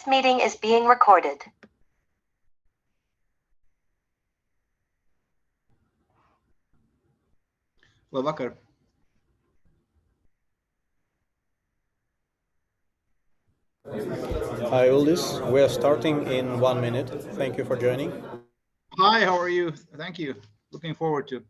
This meeting is being recorded. Labvakar. Hi, Uldis. We are starting in 1 minute. Thank you for joining. Hi, how are you? Thank you. Looking forward to.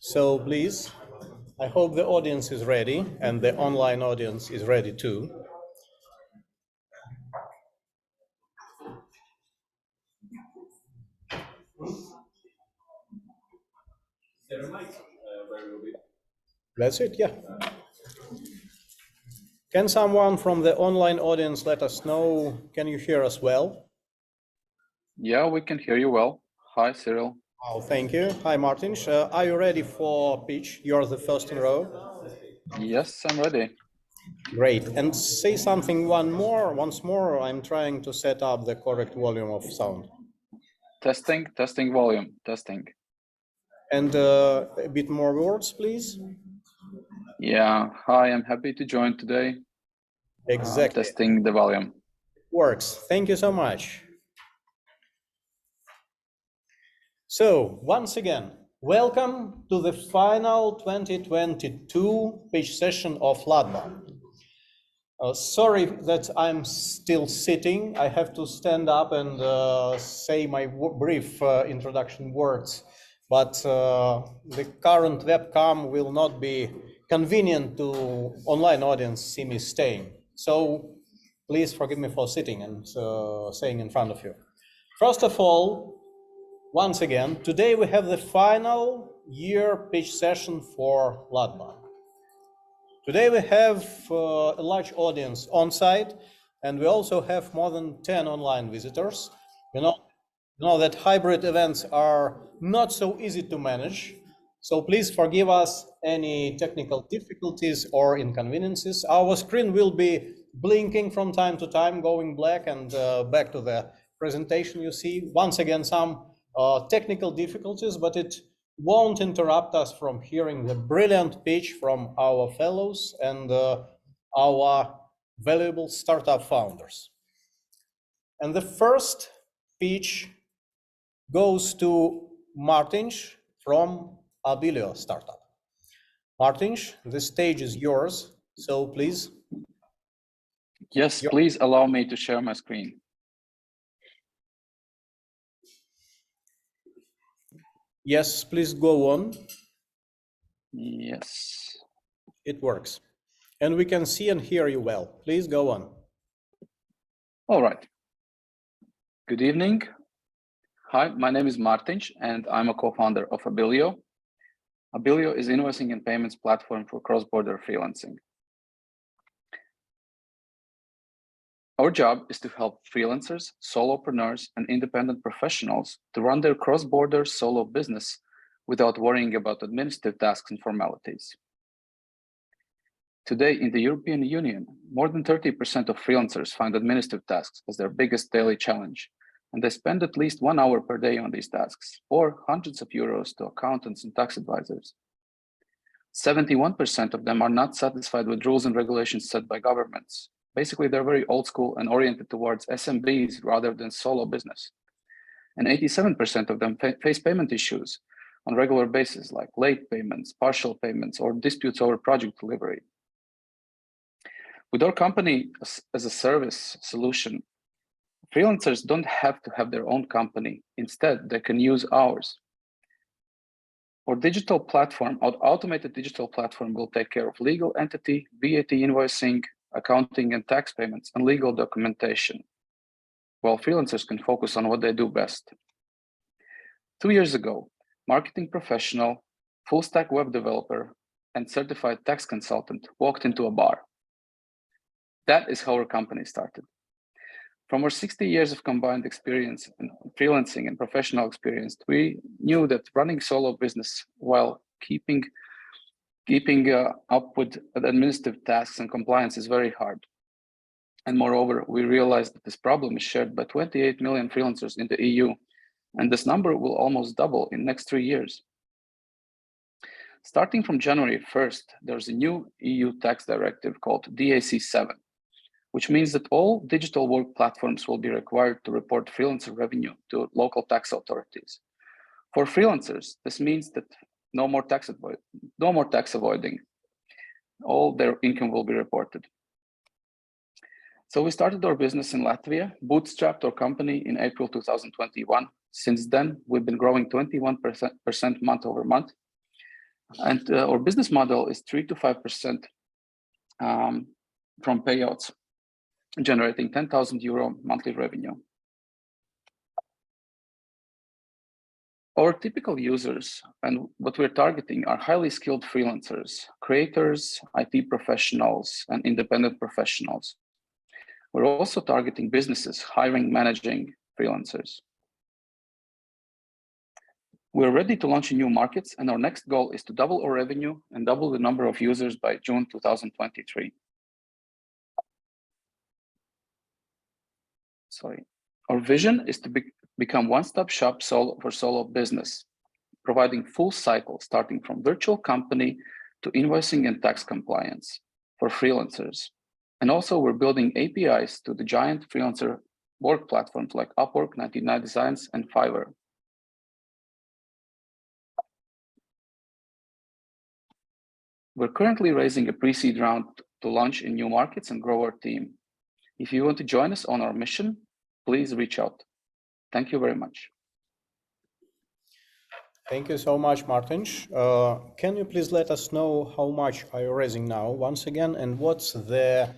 So please, I hope the audience is ready and the online audience is ready too. That's it, yeah. Can someone from the online audience let us know, can you hear us well? Yeah, we can hear you well. Hi, Cyril. Oh, thank you. Hi, Mārtiņš. Are you ready for pitch? You're the first in row. Yes, I'm ready. Great. And say something once more. I'm trying to set up the correct volume of sound. Testing volume, testing. And a bit more words, please. Yeah, hi, I'm happy to join today. Exactly. Testing the volume. Works. Thank you so much. So, once again, welcome to the final 2022 pitch session of LatBAN. Sorry that I'm still sitting. I have to stand up and say my brief introduction words, but the current webcam will not be convenient to online audience see me staying. So please forgive me for sitting and saying in front of you. First of all, once again, today we have the final year pitch session for LatBAN. Today we have a large audience on site, and we also have more than 10 online visitors. You know that hybrid events are not so easy to manage, so please forgive us any technical difficulties or inconveniences. Our screen will be blinking from time to time, going black, and back to the presentation you see. Once again, some technical difficulties, but it won't interrupt us from hearing the brilliant pitch from our fellows and our valuable startup founders. And the first pitch goes to Mārtiņš from Abillio startup. Mārtiņš, the stage is yours, so please. Yes, please allow me to share my screen. Yes, please go on. Yes. It works. And we can see and hear you well. Please go on. All right. Good evening. Hi, my name is Mārtiņš, and I'm a co-founder of Abillio. Abillio is invoicing and payments platform for cross-border freelancing. Our job is to help freelancers, solopreneurs, and independent professionals to run their cross-border solo business without worrying about administrative tasks and formalities. Today in the European Union, more than 30% of freelancers find administrative tasks as their biggest daily challenge, and they spend at least 1 hour per day on these tasks, or hundreds of euros to accountants and tax advisors. 71% of them are not satisfied with rules and regulations set by governments, Basically, they're very old school and oriented towards SMBs rather than solo business. And 87% of them face payment issues on a regular basis, like late payments, partial payments, or disputes over project delivery. With our company as a service solution, freelancers don't have to have their own company. Instead, they can use ours. Our digital platform, our automated digital platform, will take care of legal entity, VAT invoicing, accounting and tax payments, and legal documentation, while freelancers can focus on what they do best. 2 years ago, marketing professional, full stack web developer, and certified tax consultant walked into a bar. That is how our company started. From our 60 years of combined experience in freelancing and professional experience, we knew that running solo business while keeping up with administrative tasks and compliance is very hard. And moreover, we realized that this problem is shared by 28 million freelancers in the EU, and this number will almost double in the next 3 years. Starting from January 1st, there's a new EU tax directive called DAC7, which means that all digital work platforms will be required to report freelancer revenue to local tax authorities. For freelancers, this means that no more tax avoiding. All their income will be reported. So we started our business in Latvia, bootstrapped our company in April 2021. Since then, we've been growing 21% month over month. And our business model is 3 to 5% from payouts, generating 10,000 euro monthly revenue. Our typical users and what we're targeting are highly skilled freelancers, creators, IT professionals, and independent professionals. We're also targeting businesses hiring, managing freelancers. We're ready to launch in new markets, and our next goal is to double our revenue and double the number of users by June 2023. Our vision is to become one-stop shop for solo business, providing full cycle starting from virtual company to invoicing and tax compliance for freelancers. And also we're building APIs to the giant freelancer work platforms like Upwork, 99 Designs, and Fiverr. We're currently raising a pre-seed round to launch in new markets and grow our team. If you want to join us on our mission, please reach out. Thank you very much. Thank you so much, Mārtiņš. Can you please let us know how much are you raising now once again, and what's the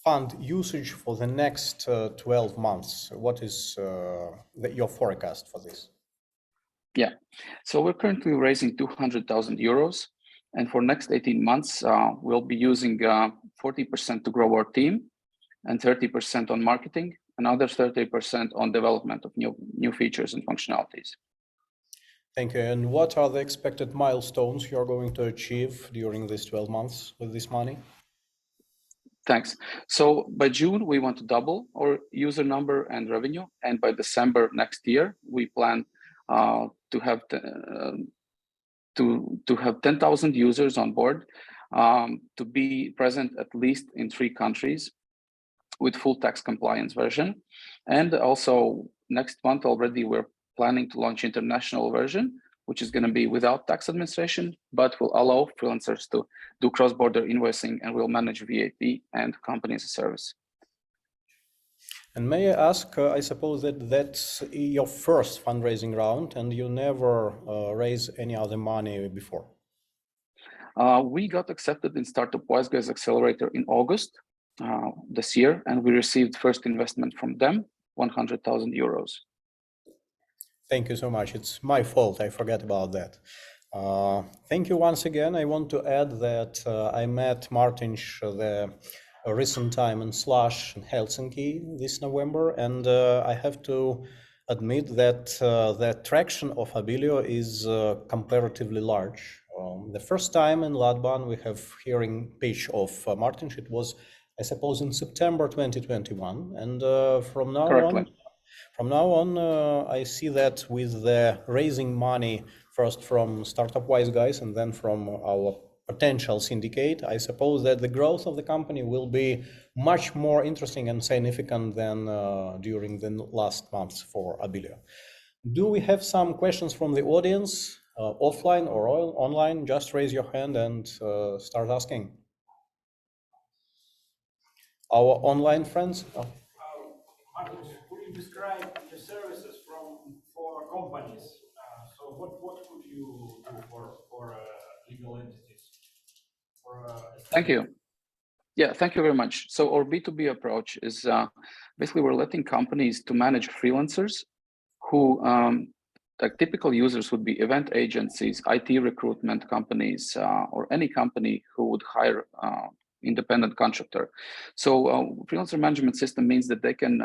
fund usage for the next 12 months? What is your forecast for this? Yeah, so we're currently raising 200,000 euros. And for next 18 months, we'll be using 40% to grow our team and 30% on marketing, another 30% on development of new features and functionalities. Thank you. And what are the expected milestones you're going to achieve during these 12 months with this money? Thanks. So by June, we want to double our user number and revenue. And by December next year, we plan to have 10,000 users on board, to be present at least in 3 countries with full tax compliance version. And also next month already, we're planning to launch international version, which is going to be without tax administration, but will allow freelancers to do cross-border invoicing, and will manage VAT and company as a service. And may I ask, I suppose that that's your first fundraising round and you never raised any other money before? We got accepted in Startup Wise Guys Accelerator in August this year, and we received first investment from them, 100,000 euros. Thank you so much. It's my fault. I forgot about that. Thank you once again. I want to add that I met Mārtiņš the recent time in Slush in Helsinki this November, and I have to admit that the traction of Abillio is comparatively large. The first time in LatBAN we have hearing page of Mārtiņš, it was, I suppose, in September 2021, and from now on, I see that with the raising money first from Startup Wise Guys and then from our potentials indicate, I suppose that the growth of the company will be much more interesting and significant than during the last months for Abillio. Do we have some questions from the audience, offline or online? Just raise your hand and start asking. Our online friends? Martin, could you describe the services for companies? So what could you do for legal entities? Thank you. Yeah, thank you very much. So our B2B approach is basically we're letting companies to manage freelancers who like typical users would be event agencies, IT recruitment companies, or any company who would hire independent contractor. So freelancer management system means that they can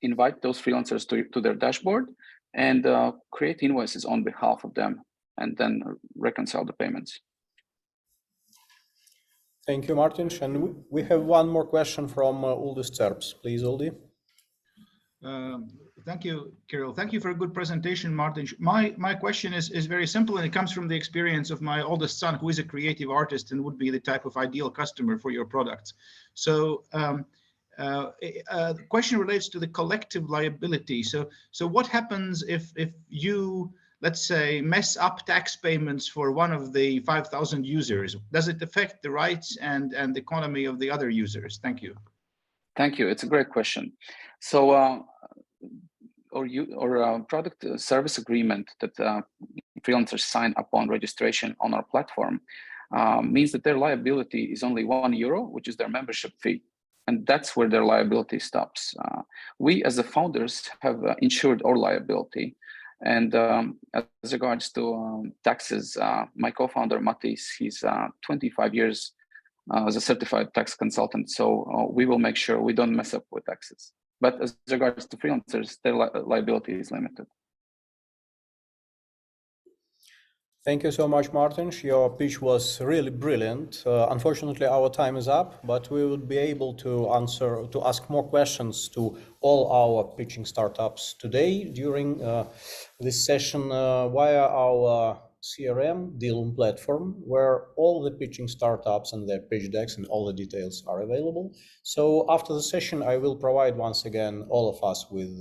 invite those freelancers to their dashboard and create invoices on behalf of them and then reconcile the payments. Thank you, Martin. And we have one more question from Uldis Cerps. Please, Uldi. Thank you, Kirill. Thank you for a good presentation, Martin. My question is very simple, and it comes from the experience of my oldest son, who is a creative artist and would be the type of ideal customer for your products. So the question relates to the collective liability. So what happens if you, let's say, mess up tax payments for one of the 5,000 users? Does it affect the rights and the economy of the other users? Thank you. Thank you. It's a great question. So or product service agreement that freelancers sign upon registration on our platform means that their liability is only €1, which is their membership fee. And that's where their liability stops. We as the founders have insured our liability. And as regards to taxes, my co-founder, Matthias, he's 25 years as a certified tax consultant. So we will make sure we don't mess up with taxes. But as regards to freelancers, their liability is limited. Thank you so much, Martin. Your pitch was really brilliant. Unfortunately, our time is up, but we will be able to ask more questions to all our pitching startups today during this session via our CRM dealing platform, where all the pitching startups and their pitch decks and all the details are available. So after the session, I will provide once again all of us with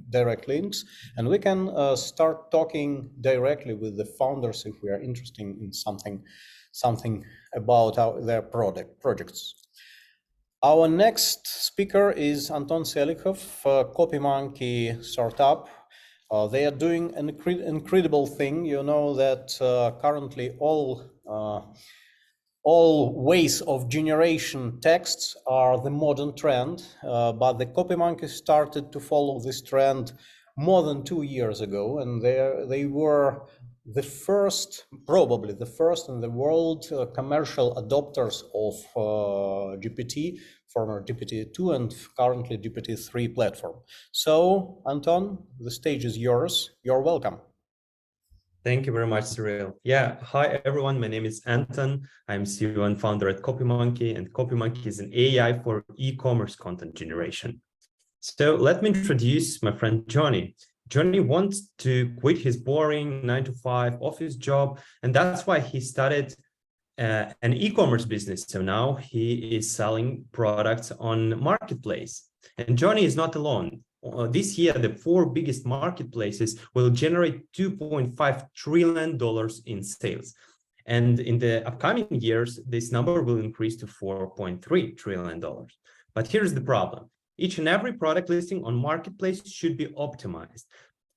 direct links, and we can start talking directly with the founders if we are interested in something about their projects. Our next speaker is Anton Selikhov, CopyMonkey startup. They are doing an incredible thing. You know that currently all ways of generation texts are the modern trend, but the CopyMonkey started to follow this trend more than 2 years ago, and they were the first, probably the first in the world commercial adopters of GPT, former GPT-2 and currently GPT-3 platform. So, Anton, the stage is yours. You're welcome. Thank you very much, Cyril. Yeah, hi everyone. My name is Anton. I'm CEO and founder at CopyMonkey, and CopyMonkey is an AI for e-commerce content generation. So let me introduce my friend Johnny. Johnny wants to quit his boring 9-to-5 office job, and that's why he started an e-commerce business. So now he is selling products on marketplace. And Johnny is not alone. This year, the 4 biggest marketplaces will generate $2.5 trillion in sales. And in the upcoming years, this number will increase to $4.3 trillion. But here's the problem. Each and every product listing on marketplace should be optimized.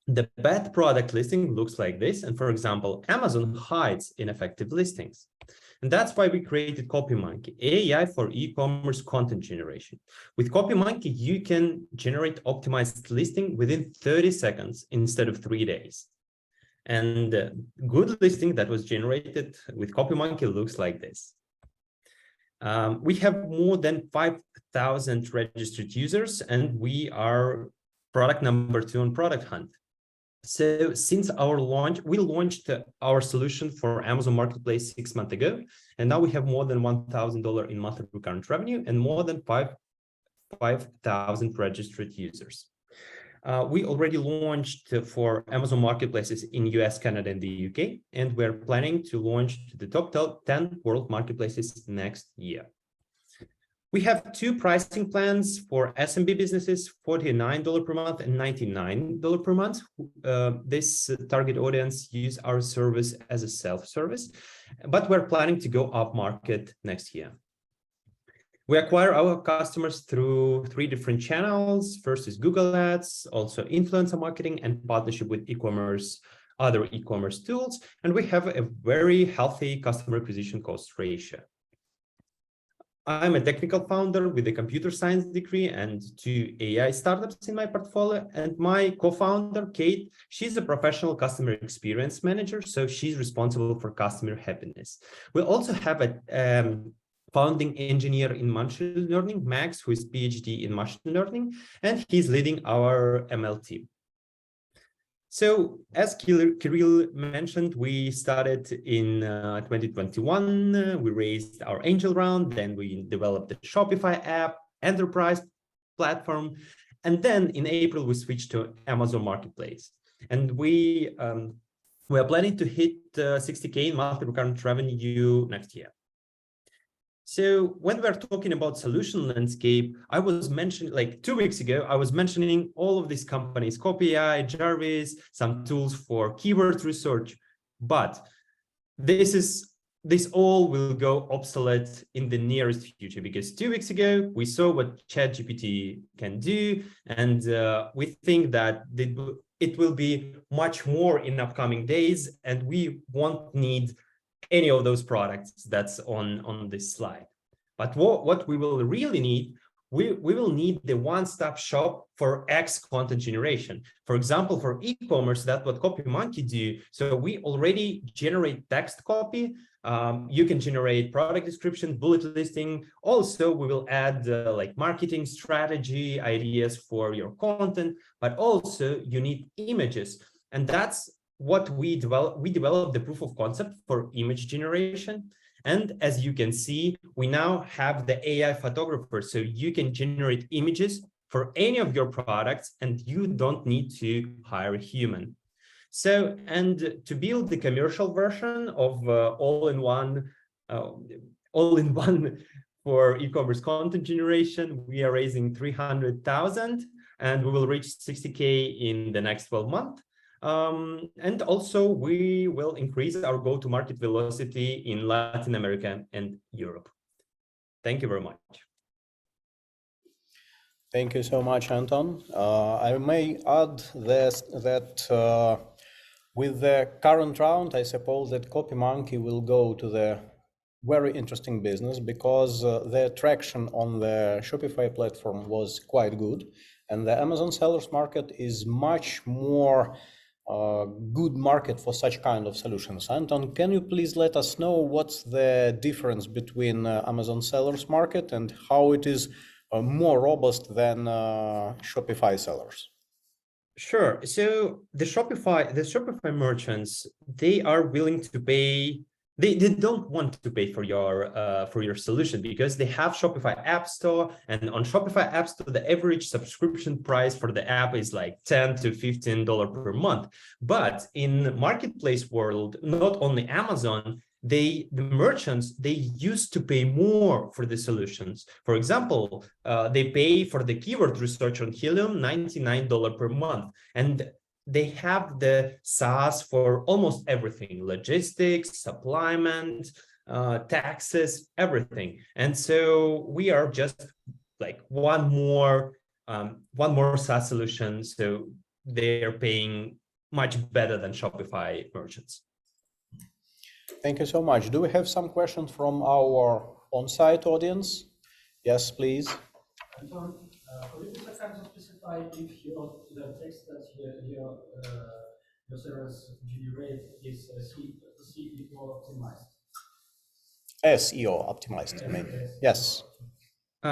The bad product listing looks like this. And for example, Amazon hides ineffective listings. And that's why we created CopyMonkey, AI for e-commerce content generation. With CopyMonkey, you can generate optimized listing within 30 seconds instead of 3 days. And good listing that was generated with CopyMonkey looks like this. We have more than 5,000 registered users, and we are product number 2 on Product Hunt. So since our launch, we launched our solution for Amazon Marketplace 6 months ago, and now we have more than $1,000 in monthly recurrent revenue and more than 5,000 registered users. We already launched for Amazon marketplaces in US, Canada, and the UK, and we're planning to launch to the top 10 world marketplaces next year. We have two pricing plans for SMB businesses, $49 per month and $99 per month. This target audience use our service as a self-service, but we're planning to go up market next year. We acquire our customers through 3 different channels. First is Google Ads, also influencer marketing, and partnership with e-commerce, other e-commerce tools. And we have a very healthy customer acquisition cost ratio. I'm a technical founder with a computer science degree and 2 AI startups in my portfolio. And my co-founder, Kate, she's a professional customer experience manager, so she's responsible for customer happiness. We also have a founding engineer in machine learning, Max, who is PhD in machine learning, and he's leading our ML team. So as Kirill mentioned, we started in 2021. We raised our angel round, then we developed the Shopify app, enterprise platform, and then in April, we switched to Amazon Marketplace. And we are planning to hit 60K in monthly recurrent revenue next year. So when we're talking about solution landscape, I was mentioning, like 2 weeks ago, I was mentioning all of these companies, Copy.ai, Jarvis, some tools for keyword research, but this all will go obsolete in the nearest future, because 2 weeks ago, we saw what ChatGPT can do, and we think that it will be much more in upcoming days, and we won't need any of those products that's on this slide. But what we will really need, we will need the one-stop shop for X content generation. For example, for e-commerce, that's what CopyMonkey do. So we already generate text copy. You can generate product description, bullet listing. Also, we will add like marketing strategy ideas for your content, but also you need images. And that's what we developed the proof of concept for image generation. And as you can see, we now have the AI photographer. So you can generate images for any of your products and you don't need to hire a human. So, and to build the commercial version of all-in-one for e-commerce content generation, we are raising 300,000 and we will reach 60K in the next 12 months. And also we will increase our go-to-market velocity in Latin America and Europe. Thank you very much. Thank you so much, Anton. I may add that with the current round, I suppose that CopyMonkey will go to the very interesting business because the traction on the Shopify platform was quite good, and the Amazon sellers market is much more good market for such kind of solutions. Anton, can you please let us know what's the difference between Amazon sellers market and how it is more robust than Shopify sellers? Sure. So the Shopify merchants, they are willing to pay. They don't want to pay for your solution because they have Shopify App Store, and on Shopify App Store, the average subscription price for the app is like $10 to $15 per month. But in marketplace world, not only Amazon, the merchants, they used to pay more for the solutions. For example, they pay for the keyword research on Helium $99 per month, and they have the SaaS for almost everything: logistics, supplement, taxes, everything. And so we are just like one more SaaS solution. So they are paying much better than Shopify merchants. Thank you so much. Do we have some questions from our on-site audience? Yes, please. Anton, could you please kind of specify if the text that your servers generate is SEO optimized? SEO optimized, I mean. Yes.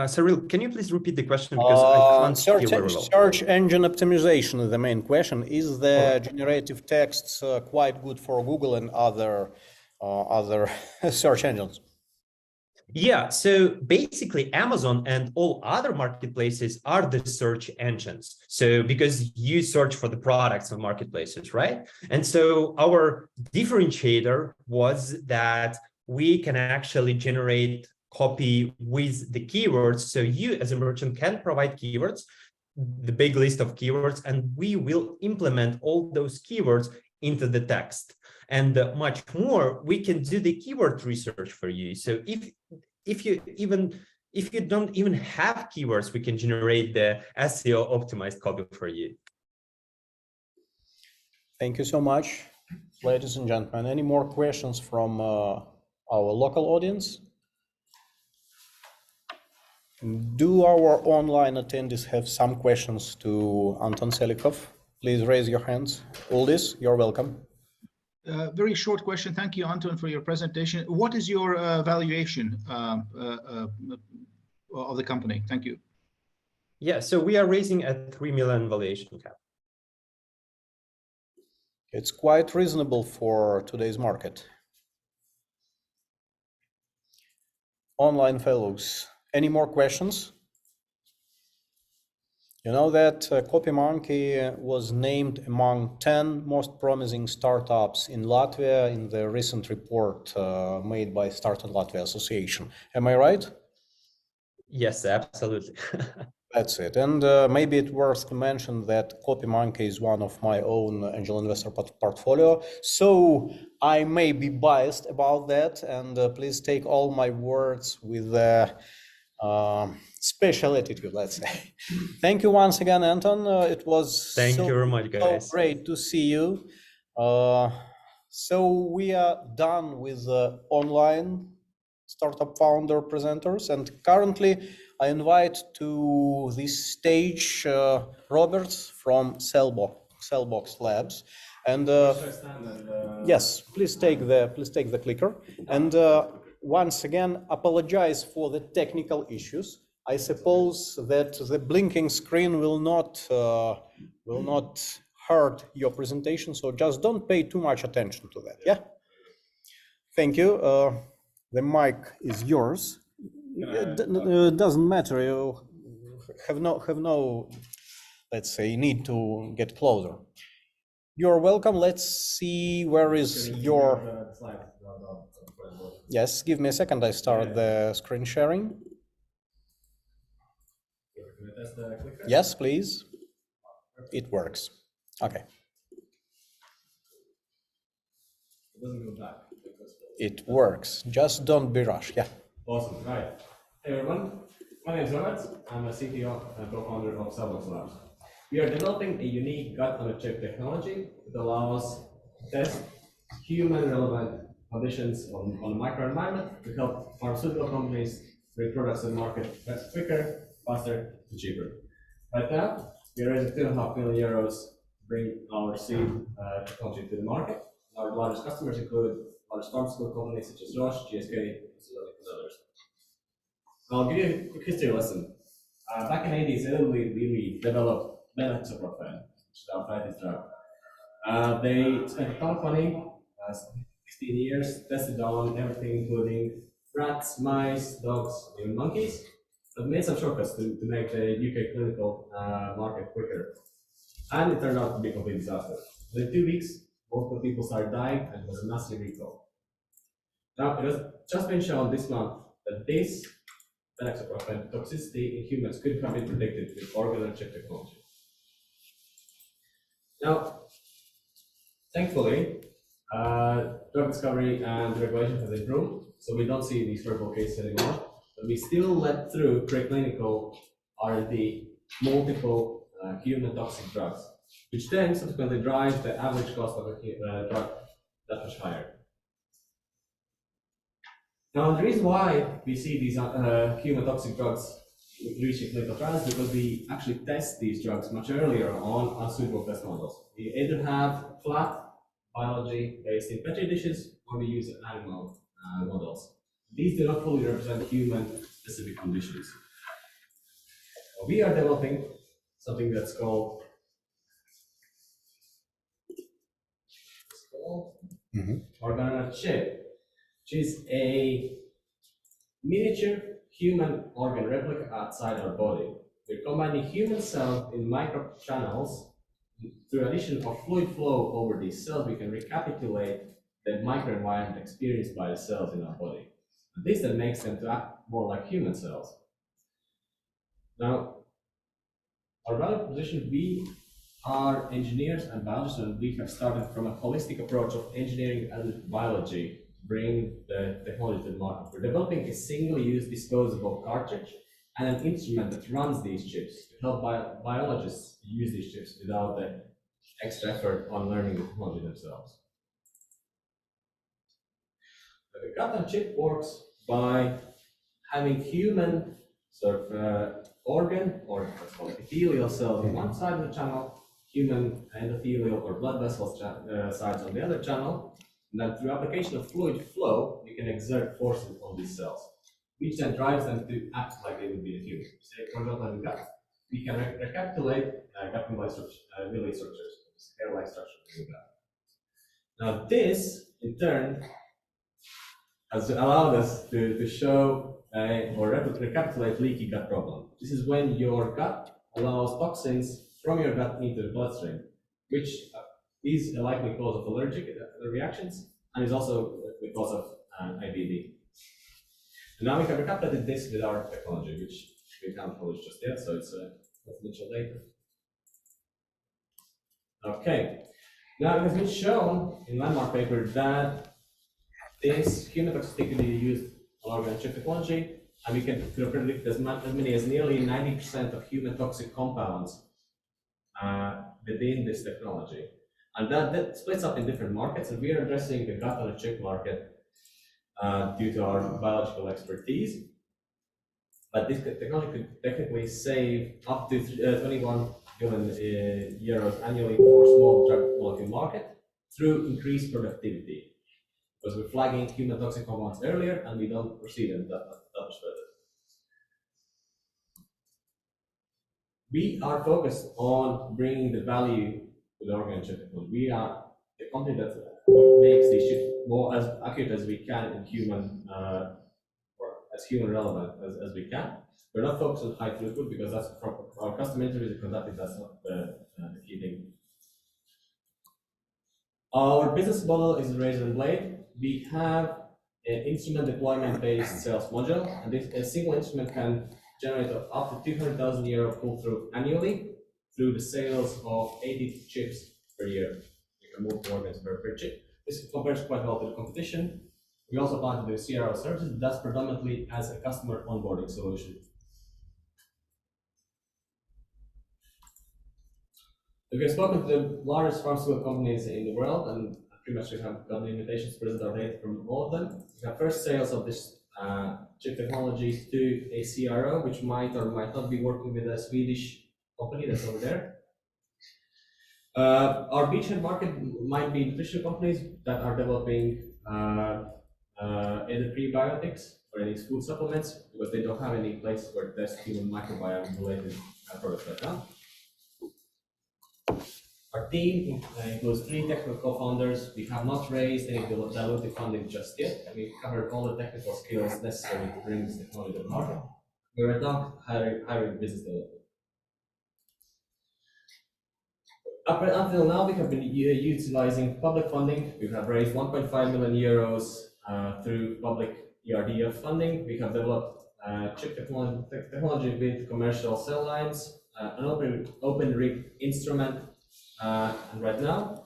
Cyril, can you please repeat the question because I can't hear very well. Search engine optimization is the main question. Is the generative text quite good for Google and other search engines? Yeah, so basically Amazon and all other marketplaces are the search engines. So because you search for the products on marketplaces, right? And so our differentiator was that we can actually generate copy with the keywords. So you as a merchant can provide keywords, the big list of keywords, and we will implement all those keywords into the text. And much more, we can do the keyword research for you. So if you don't even have keywords, we can generate the SEO optimized copy for you. Thank you so much, ladies and gentlemen. Any more questions from our local audience? Do our online attendees have some questions to Anton Selikov? Please raise your hands. Uldis, you're welcome. Very short question. Thank you, Anton, for your presentation. What is your valuation of the company? Thank you. Yeah, so we are raising a 3 million valuation cap. It's quite reasonable for today's market. Online fellows, any more questions? You know that CopyMonkey was named among 10 most promising startups in Latvia in the recent report made by Startup Latvia Association. Am I right? Yes, absolutely. That's it. And maybe it's worth to mention that CopyMonkey is one of my own angel investor portfolio. So I may be biased about that, and please take all my words with special attitude, let's say. Thank you once again, Anton. It was Thank you very much, guys. so great to see you. So we are done with online startup founder presenters, and currently I invite to this stage Robert from Cellbox Labs. And yes, please take the clicker. And once again, apologize for the technical issues. I suppose that the blinking screen will not hurt your presentation, so just don't pay too much attention to that. Yeah. Thank you. The mic is yours. It doesn't matter. You have no, let's say, need to get closer. You're welcome. Let's see where is your. Yes, give me a second. I start the screen sharing. Yes, please. It works. Okay. It doesn't go back. It works. Just don't be rushed. Yeah. Awesome. Right. Hey everyone. My name is Robert. I'm a CTO and co-founder of Cellbox Labs. We are developing a unique gut-on-a-chip technology that allows to test human-relevant conditions on a microenvironment to help pharmaceutical companies bring products to the market quicker, faster, and cheaper. Right now, we are raising €2.5 million to bring our seed technology to the market. Our largest customers include large pharmaceutical companies such as Roche, GSK, and others. I'll give you a quick history lesson. Back in the 80s, Eli Lilly developed bioprocess, which is our patent drug. They spent a ton of money, 16 years, tested on everything, including rats, mice, dogs, even monkeys, but made some shortcuts to make the UK clinical market quicker. And it turned out to be a complete disaster. Within 2 weeks, multiple people started dying, and it was a massive recall. Now, it has just been shown this month that this bioprocess toxicity in humans could have been predicted with organ-on-chip technology. Now, thankfully, drug discovery and regulation has improved, so we don't see these terrible cases anymore. But we still let through preclinical R&D multiple human toxic drugs, which then subsequently drives the average cost of a drug that much higher. Now, the reason why we see these human toxic drugs reaching clinical trials is because we actually test these drugs much earlier on unsuitable test models. We either have flat biology based in petri dishes, or we use animal models. These do not fully represent human specific conditions. We are developing something that's called organ-on-a-chip, which is a miniature human organ replica outside our body. We're combining human cells in microchannels. Through addition of fluid flow over these cells, we can recapitulate the microenvironment experienced by the cells in our body. This then makes them to act more like human cells. Now, our value proposition, we are engineers and biologists, and we have started from a holistic approach of engineering and biology to bring the technology to the market. We're developing a single-use disposable cartridge and an instrument that runs these chips to help biologists use these chips without the extra effort on learning the technology themselves. The gut-on-chip works by having human sort of organ, or what's called epithelial cells on one side of the channel, human endothelial or blood vessels sides on the other channel, and then through application of fluid flow, we can exert forces on these cells, which then drives them to act like they would be a human. Say, for example, in the gut, we can recapitulate gut-like villi structures, hair-like structures in the gut. Now, this, in turn, has allowed us to show or recapitulate leaky gut problem. This is when your gut allows toxins from your gut into the bloodstream, which is a likely cause of allergic reactions and is also the cause of IBD. And now we have recapitulated this with our technology, which we can't publish just yet, so it's confidential data. Okay, now it has been shown in landmark paper that this human toxicity used organ-on-chip technology, and we can predict as many as nearly 90% of human toxic compounds within this technology. And that splits up in different markets, and we are addressing the gut-on-a-chip market due to our biological expertise. But this technology could technically save up to 21 billion euros annually for small drug molecule market through increased productivity. Because we're flagging human toxic compounds earlier, and we don't proceed them that much further. We are focused on bringing the value to the organ-on-chip technology. We are the company that makes these chips more as accurate as we can in human, or as human relevant as we can. We're not focused on high throughput because that's from our customer interviews conducted. That's not the key thing. Our business model is razor and blade. We have an instrument deployment-based sales module, and a single instrument can generate up to 200,000 euro pull-through annually through the sales of 80 chips per year. You can move organs per chip. This compares quite well to the competition. We also plan to do CRO services. That's predominantly as a customer onboarding solution. We have spoken to the largest pharmaceutical companies in the world, and pretty much we have got the invitations to present our data from all of them. We have first sales of this chip technologies to a CRO, which might or might not be working with a Swedish company that's over there. Our beachhead market might be nutrition companies that are developing either prebiotics or any food supplements, because they don't have any place where to test human microbiome related products right now. Our team includes 3 technical co-founders. We have not raised any dilutive funding just yet. We covered all the technical skills necessary to bring this technology to the market. We are not hiring business development. Up until now, we have been utilizing public funding. We have raised 1.5 million euros through public ERDF funding. We have developed chip technology with commercial cell lines, an open rig instrument. And right now,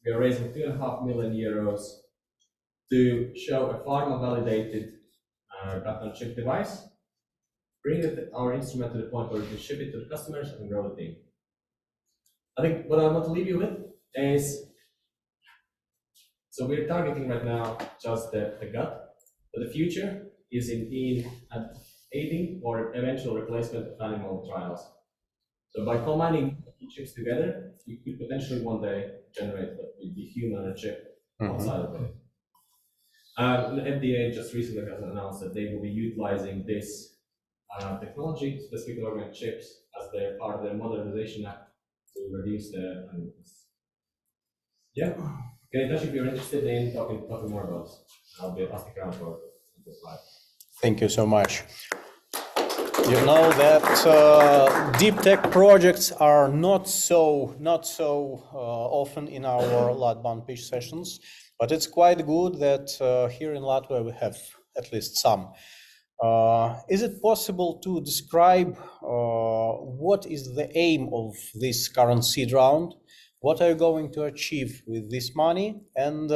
we are raising 2.5 million euros to show a pharma-validated gut-on-chip device, bring our instrument to the point where we can ship it to the customers and grow the team. I think what I want to leave you with is, so we're targeting right now just the gut, but the future is in aiding or eventual replacement of animal trials. So by combining chips together, you could potentially one day generate what would be human on a chip outside of it. The FDA just recently has announced that they will be utilizing this technology, specifically organ chips, as their part of their modernization act to reduce the animals. Yeah, get in touch if you're interested in talking more about this. I'll be passing around for the slide. Thank you so much. You know that deep tech projects are not so often in our LatBAN pitch sessions, but it's quite good that here in Latvia we have at least some. Is it possible to describe what is the aim of this current seed round? What are you going to achieve with this money? And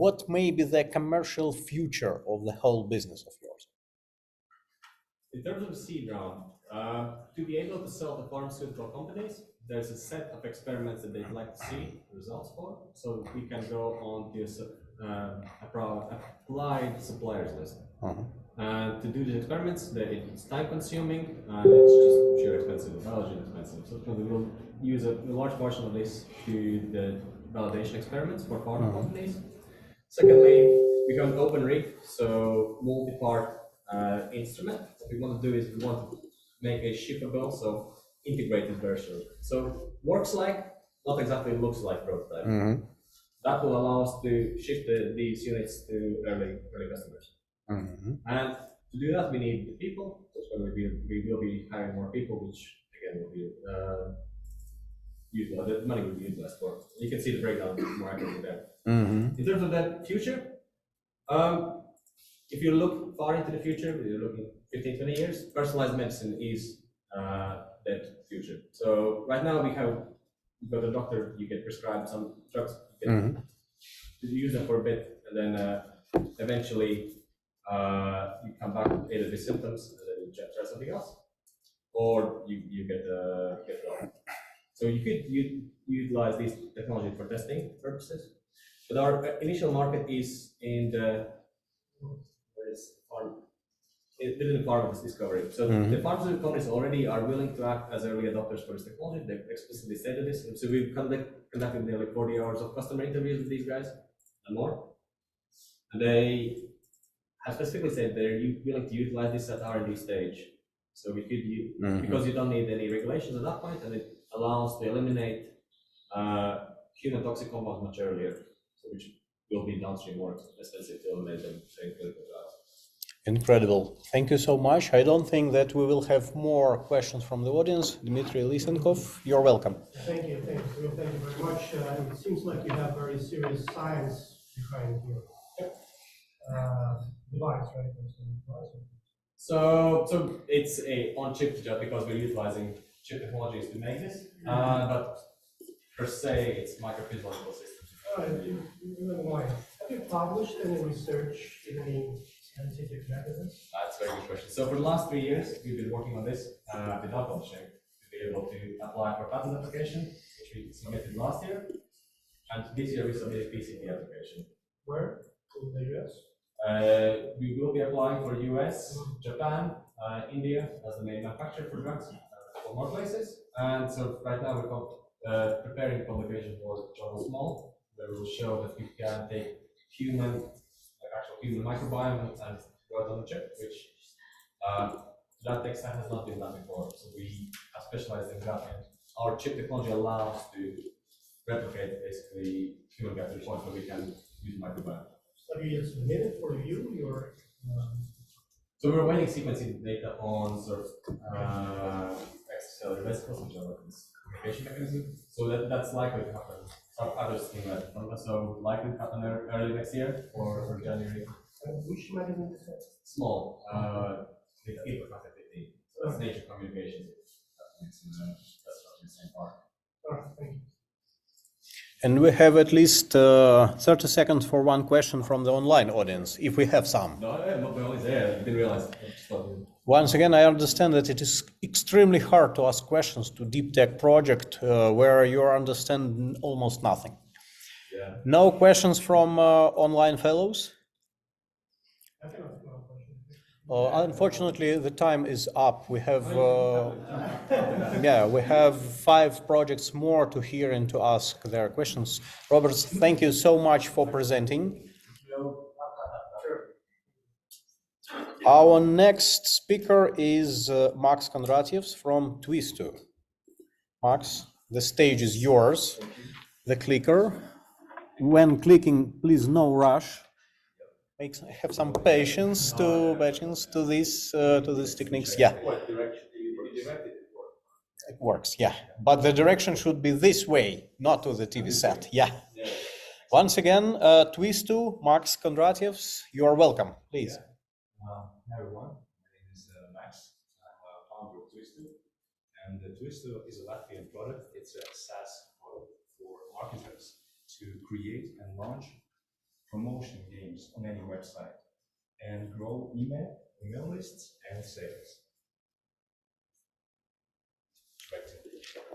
what may be the commercial future of the whole business of yours? In terms of the seed round, to be able to sell to pharmaceutical companies, there's a set of experiments that they'd like to see results for. So we can go on to applied suppliers list. And to do these experiments, it's time consuming and it's just sheer expensive, biology expensive. So we will use a large portion of this to the validation experiments for pharma companies. Secondly, we have an open rig, so multi-part instrument. What we want to do is we want to make a shippable, so integrated version. So works like, not exactly looks like prototype. That will allow us to ship these units to early customers. And to do that, we need people. So we will be hiring more people, which again will be the money will be utilized for. You can see the breakdown more accurately there. In terms of the future, if you look far into the future, you're looking 15, 20 years, personalized medicine is that future. So right now you go to the doctor, you get prescribed some drugs, you use them for a bit, and then eventually you come back with either the symptoms and then you try something else, or you get well. So you could utilize this technology for testing purposes, but our initial market is in the within the pharma discovery. So the pharmaceutical companies already are willing to act as early adopters for this technology. They've explicitly stated this. So we've conducted nearly 40 hours of customer interviews with these guys and more. And they have specifically said they're willing to utilize this at R&D stage. So we could because you don't need any regulations at that point, and it allows to eliminate human toxic compounds much earlier, so which will be downstream more expensive to eliminate them in clinical trials. Incredible. Thank you so much. I don't think that we will have more questions from the audience. Dmitry Lysenkov, you're welcome. Thank you. Thank you very much. It seems like you have very serious science behind your device, right? So it's a on-chip job because we're utilizing chip technologies to make this, but per se it's microphysiological systems. Have you published any research in any scientific methods? That's a very good question. So for the last 3 years, we've been working on this without publishing to be able to apply for patent application, which we submitted last year, and this year we submitted PCT application. Where? In the US? We will be applying for US, Japan, India as the main manufacturer for drugs, for more places. And so right now we're preparing publication for John Small, where we'll show that we can take actual human microbiome and work on the chip, which that extent has not been done before. So we have specialized in that, and our chip technology allows us to replicate basically human gut to the point where we can use microbiome. Have you submitted for review your? So we're waiting sequencing data on sort of extracellular vesicles, which are this communication mechanism. So that's likely to happen. Some others in that, so likely to happen early next year or January. Which mechanism is that? Small, with factor 15. So that's nature communications. That's not the same part. All right, thank you. And we have at least 30 seconds for one question from the online audience, if we have some. No, we're only there. You didn't realize. Once again, I understand that it is extremely hard to ask questions to deep tech project where you understand almost nothing. Yeah. No questions from online fellows? Unfortunately, the time is up. We have, we have 5 projects more to hear and to ask their questions. Robert, thank you so much for presenting. Our next speaker is Max Kondratievs from Twisto. Max, the stage is yours. The clicker. When clicking, please no rush. have some patience to these techniques. Yeah. It works, yeah. But the direction should be this way, not to the TV set. Yeah. Once again, Twisto, Max Kondratievs, you are welcome, please. Hi everyone, my name is Max. I'm a founder of Twisto, and Twisto is a Latvian product. It's a SaaS product for marketers to create and launch promotion games on any website and grow email lists and sales.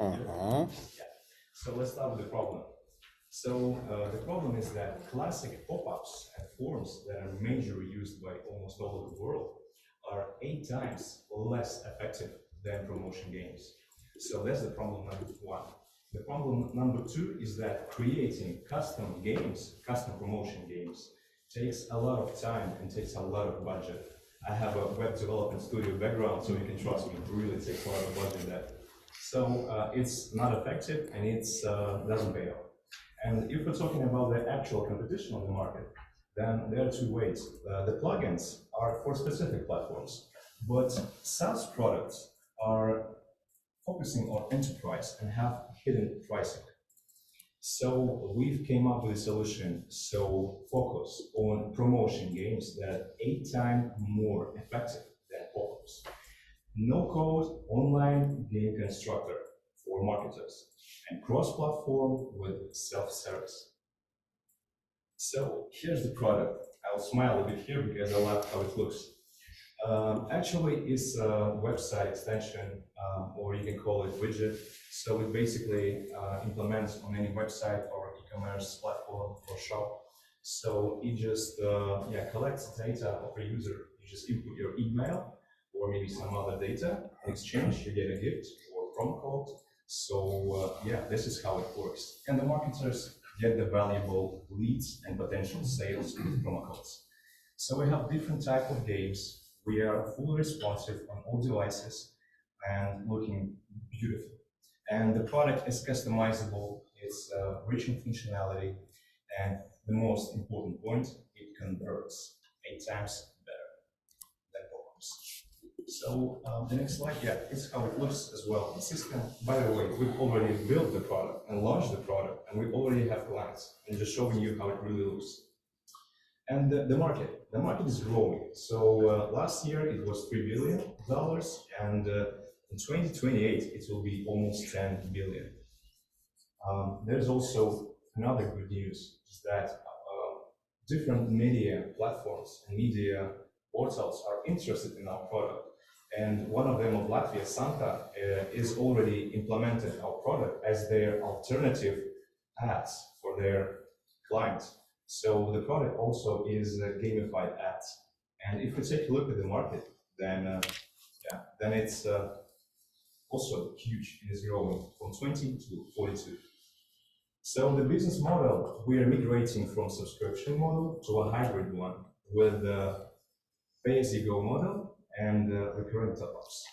Yeah. So let's start with the problem. So the problem is that classic pop-ups and forms that are majorly used by almost all of the world are 8 times less effective than promotion games. So that's the problem number 1. The problem number 2 is that creating custom games, custom promotion games, takes a lot of time and takes a lot of budget. I have a web development studio background, so you can trust me, it really takes a lot of budget there. So it's not effective and it doesn't pay off. And if we're talking about the actual competition on the market, then there are 2 ways. The plugins are for specific platforms, but SaaS products are focusing on enterprise and have hidden pricing. So we've came up with a solution, so focus on promotion games that are 8 times more effective than pop-ups. No-code online game constructor for marketers and cross-platform with self-service. So here's the product. I'll smile a bit here because I love how it looks. Actually, it's a website extension, or you can call it widget. So it basically implements on any website or e-commerce platform or shop. So it just collects data of a user. You just input your email or maybe some other data. In exchange, you get a gift or promo code. So this is how it works. And the marketers get the valuable leads and potential sales with promo codes. So we have different type of games. We are fully responsive on all devices and looking beautiful. And the product is customizable, it's rich in functionality, and the most important point, it converts 8 times better than pop-ups. So the next slide, it's how it looks as well. This is by the way, we've already built the product and launched the product, and we already have clients. I'm just showing you how it really looks. And the market is growing. So last year it was $3 billion, and in 2028 it will be almost 10 billion. There's also another good news, is that different media platforms and media portals are interested in our product. And one of them of Latvia, Santa, is already implemented our product as their alternative ads for their clients. So the product also is gamified ads. And if we take a look at the market, then it's also huge. It is growing from 20 to 42. So the business model, we are migrating from subscription model to a hybrid one with the pay-as-you-go model and recurring top-ups.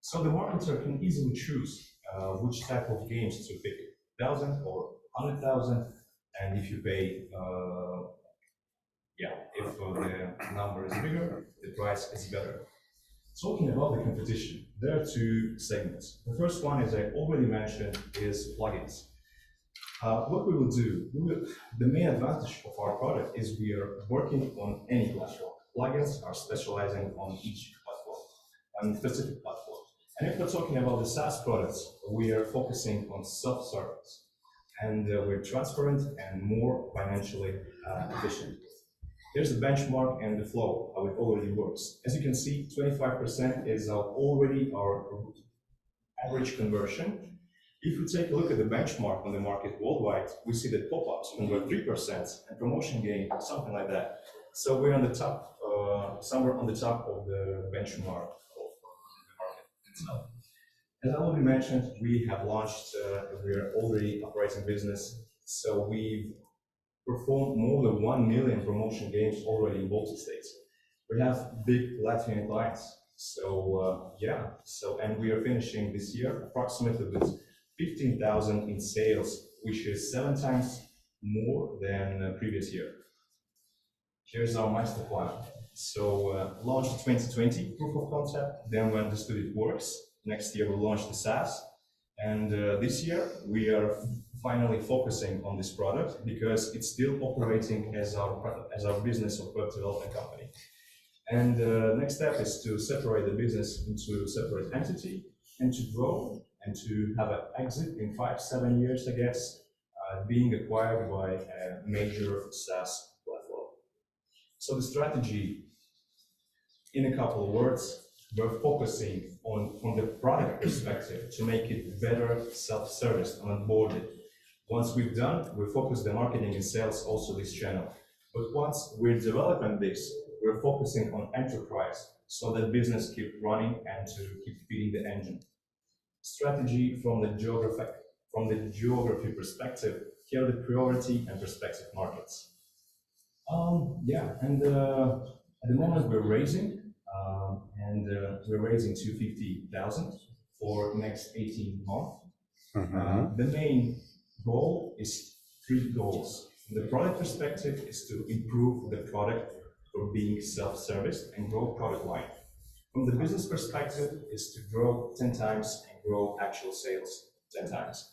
So the marketer can easily choose which type of games to pick, 1,000 or 100,000. And if you pay, if the number is bigger, the price is better. Talking about the competition, there are 2 segments. The first one, as I already mentioned, is plugins. What we will do, the main advantage of our product is we are working on any platform. Plugins are specializing on each platform, on specific platform. And if we're talking about the SaaS products, we are focusing on self-service. And we're transparent and more financially efficient. Here's the benchmark and the flow, how it already works. As you can see, 25% is already our average conversion. If we take a look at the benchmark on the market worldwide, we see that pop-ups convert 3% and promotion gain, something like that. So we're on the top, somewhere on the top of the benchmark of the market itself. As I already mentioned, we have launched, we are already operating business. So we've performed more than 1 million promotion games already in Baltic states. We have big Latvian clients. So and we are finishing this year approximately with 15,000 in sales, which is 7 times more than previous year. Here's our master plan. So launched 2020 proof of concept, then we understood it works. Next year we launched the SaaS, and this year we are finally focusing on this product because it's still operating as our business or web development company. And next step is to separate the business into a separate entity and to grow and to have an exit in 5-7 years, I guess, being acquired by a major SaaS platform. So the strategy, in a couple of words, we're focusing on, from the product perspective, to make it better self-service and onboarded. Once we've done, we focus the marketing and sales also this channel. But once we're developing this, we're focusing on enterprise so that business keep running and to keep feeding the engine. Strategy from the geography perspective, here are the priority and prospective markets. At the moment we're raising, we're raising 250,000 for next 18 months. The main goal is 3 goals. From the product perspective is to improve the product for being self-service and grow product line. From the business perspective is to grow 10 times and grow actual sales 10 times.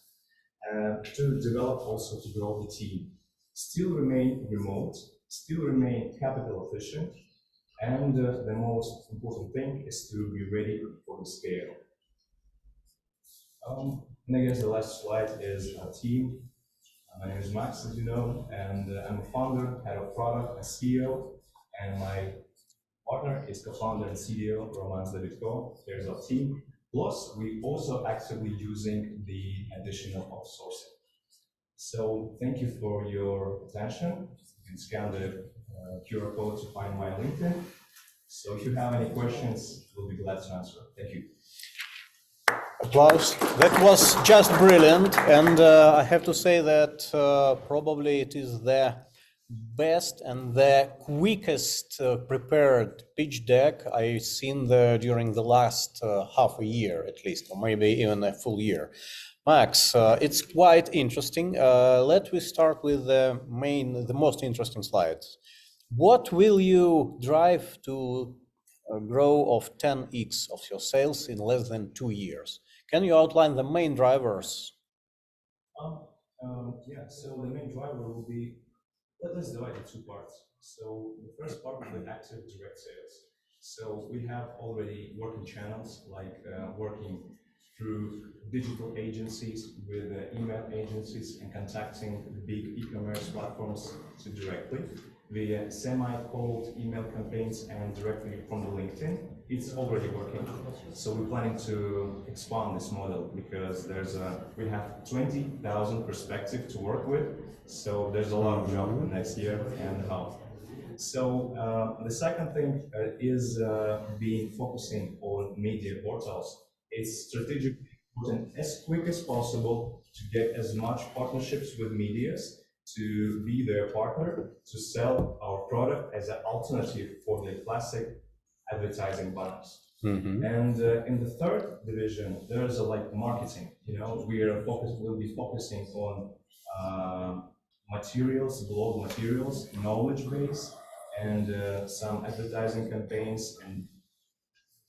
To develop also to grow the team. Still remain remote, still remain capital efficient, and the most important thing is to be ready for the scale. And I guess the last slide is our team. My name is Max, as you know, and I'm a founder, head of product, and CEO, and my partner is co-founder and CDO, vitro. There's our team. Plus, we also actively using the additional outsourcing. So thank you for your attention. You can scan the QR code to find my LinkedIn. So if you have any questions, we'll be glad to answer. Thank you. Applause. That was just brilliant, and I have to say that probably it is the best and the quickest prepared pitch deck I've seen during the last half a year at least, or maybe even a full year. Max, it's quite interesting. Let me start with the most interesting slides. What will you drive to grow of 10x of your sales in less than 2 years? Can you outline the main drivers? So the main driver will be, let's divide it 2 parts. So the first part will be active direct sales. So we have already working channels like working through digital agencies with email agencies and contacting big e-commerce platforms directly via semi-cold email campaigns and directly from the LinkedIn. It's already working. So we're planning to expand this model because we have 20,000 perspectives to work with. So there's a lot of job in the next year and a half. So the second thing is focusing on media portals. It's strategically important as quick as possible to get as much partnerships with medias to be their partner to sell our product as an alternative for the classic advertising banners. And in the third division, there's marketing. We'll be focusing on materials, blog materials, knowledge base, and some advertising campaigns and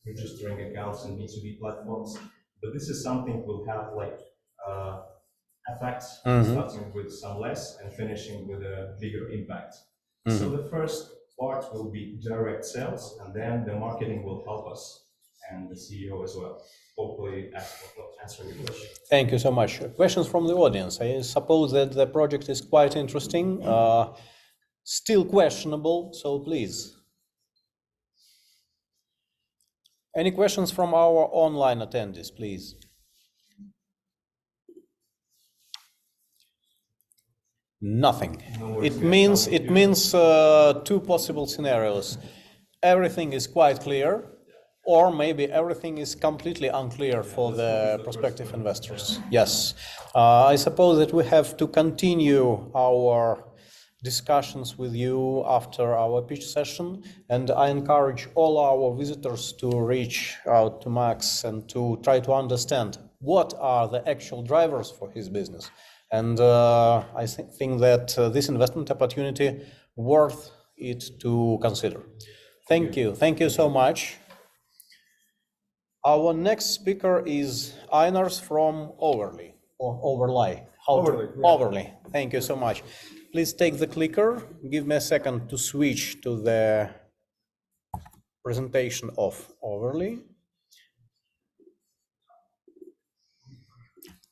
registering accounts in B2B platforms. But this is something we'll have effect, starting with some less and finishing with a bigger impact. So the first part will be direct sales, and then the marketing will help us, and the CEO as well. Hopefully answer your question. Thank you so much. Questions from the audience. I suppose that the project is quite interesting, still questionable, so please. Any questions from our online attendees, please? Nothing. It means 2 possible scenarios. Everything is quite clear, or maybe everything is completely unclear for the prospective investors. Yes. I suppose that we have to continue our discussions with you after our pitch session, and I encourage all our visitors to reach out to Max and to try to understand what are the actual drivers for his business. And I think that this investment opportunity worth it to consider. Thank you so much. Our next speaker is Ainars from Overlay. Overlay. Thank you so much. Please take the clicker. Give me a second to switch to the presentation of Overlay.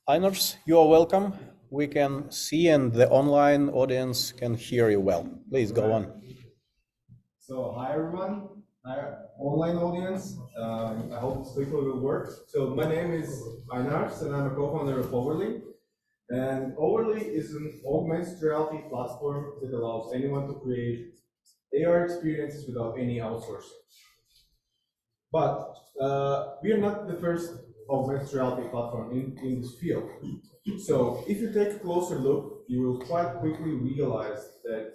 Ainars, you are welcome. We can see and the online audience can hear you well. Please go on. So hi everyone, hi online audience. I hope this clicker will work. So my name is Ainars and I'm a co-founder of Overlay. And Overlay is an augmented reality platform that allows anyone to create AR experiences without any outsourcing. But we are not the first augmented reality platform in this field. So if you take a closer look, you will quite quickly realize that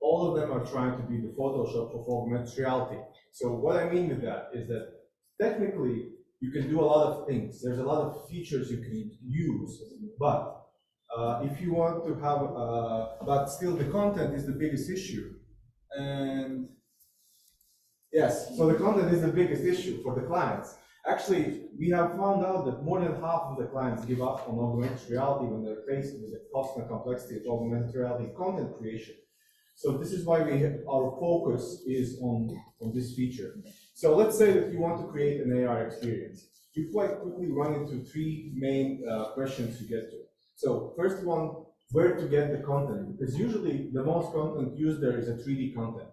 all of them are trying to be the Photoshop of augmented reality. So what I mean with that is that technically you can do a lot of things. There's a lot of features you can use, but if you want to have, but still the content is the biggest issue. And yes, so the content is the biggest issue for the clients. Actually, we have found out that more than half of the clients give up on augmented reality when they're faced with the cost and complexity of augmented reality content creation. So this is why our focus is on this feature. So let's say that you want to create an AR experience. You quite quickly run into three main questions you get to. So first one, where to get the content? Because usually the most content used there is a 3D content.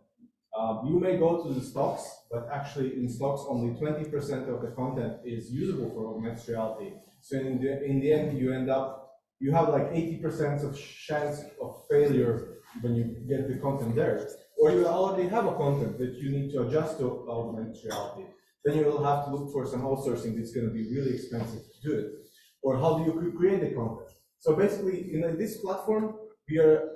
You may go to the stocks, but actually in stocks only 20% of the content is usable for augmented reality. So in the end you have like 80% of chance of failure when you get the content there. Or you already have a content that you need to adjust to augmented reality. Then you will have to look for some outsourcing that's going to be really expensive to do it. Or how do you create the content? So basically in this platform, we are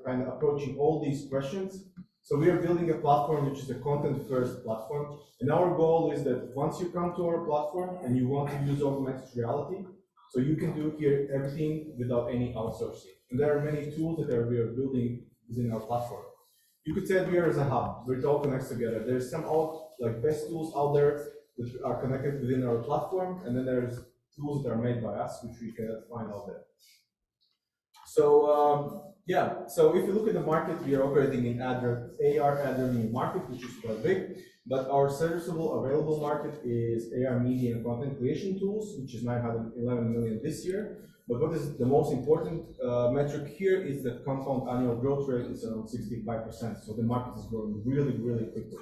kind of approaching all these questions. So we are building a platform which is a content-first platform. And our goal is that once you come to our platform and you want to use augmented reality, so you can do here everything without any outsourcing. And there are many tools that we are building within our platform. You could say that we are as a hub, where it all connects together. There's some best tools out there that are connected within our platform, and then there's tools that are made by us, which we cannot find out there. So so if you look at the market, we are operating in AR ad revenue market, which is quite big, but our serviceable available market is AR media and content creation tools, which is 911 million this year. But what is the most important metric here is that compound annual growth rate is around 65%. So the market is growing really, really quickly.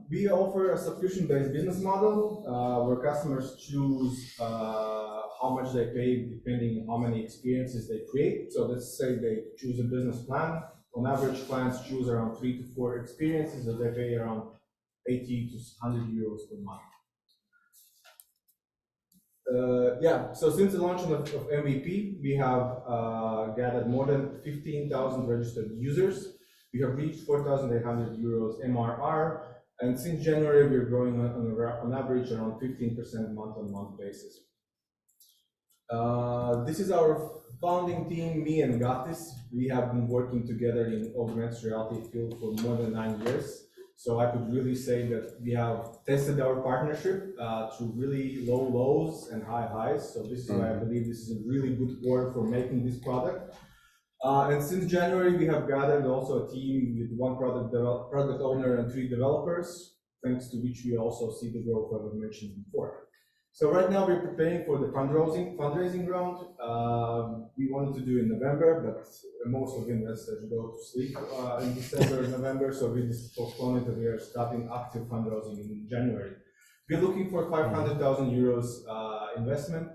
We offer a subscription-based business model where customers choose how much they pay depending on how many experiences they create. So let's say they choose a business plan. On average, clients choose around 3 to 4 experiences, so they pay around 80 to 100 euros per month. So since the launch of MVP, we have gathered more than 15,000 registered users. We have reached 4,800 euros MRR, and since January, we're growing on average around 15% month-on-month basis. This is our founding team, me and Gatis. We have been working together in augmented reality field for more than 9 years. So I could really say that we have tested our partnership through really low lows and high highs. So this is why I believe this is a really good core for making this product. And since January, we have gathered also a team with 1 product owner and 3 developers, thanks to which we also see the growth I mentioned before. So right now we're preparing for the fundraising round. We wanted to do in November, but most of investors go to sleep in December and November, so we just postponed it and we are starting active fundraising in January. We're looking for 500,000 euros investment.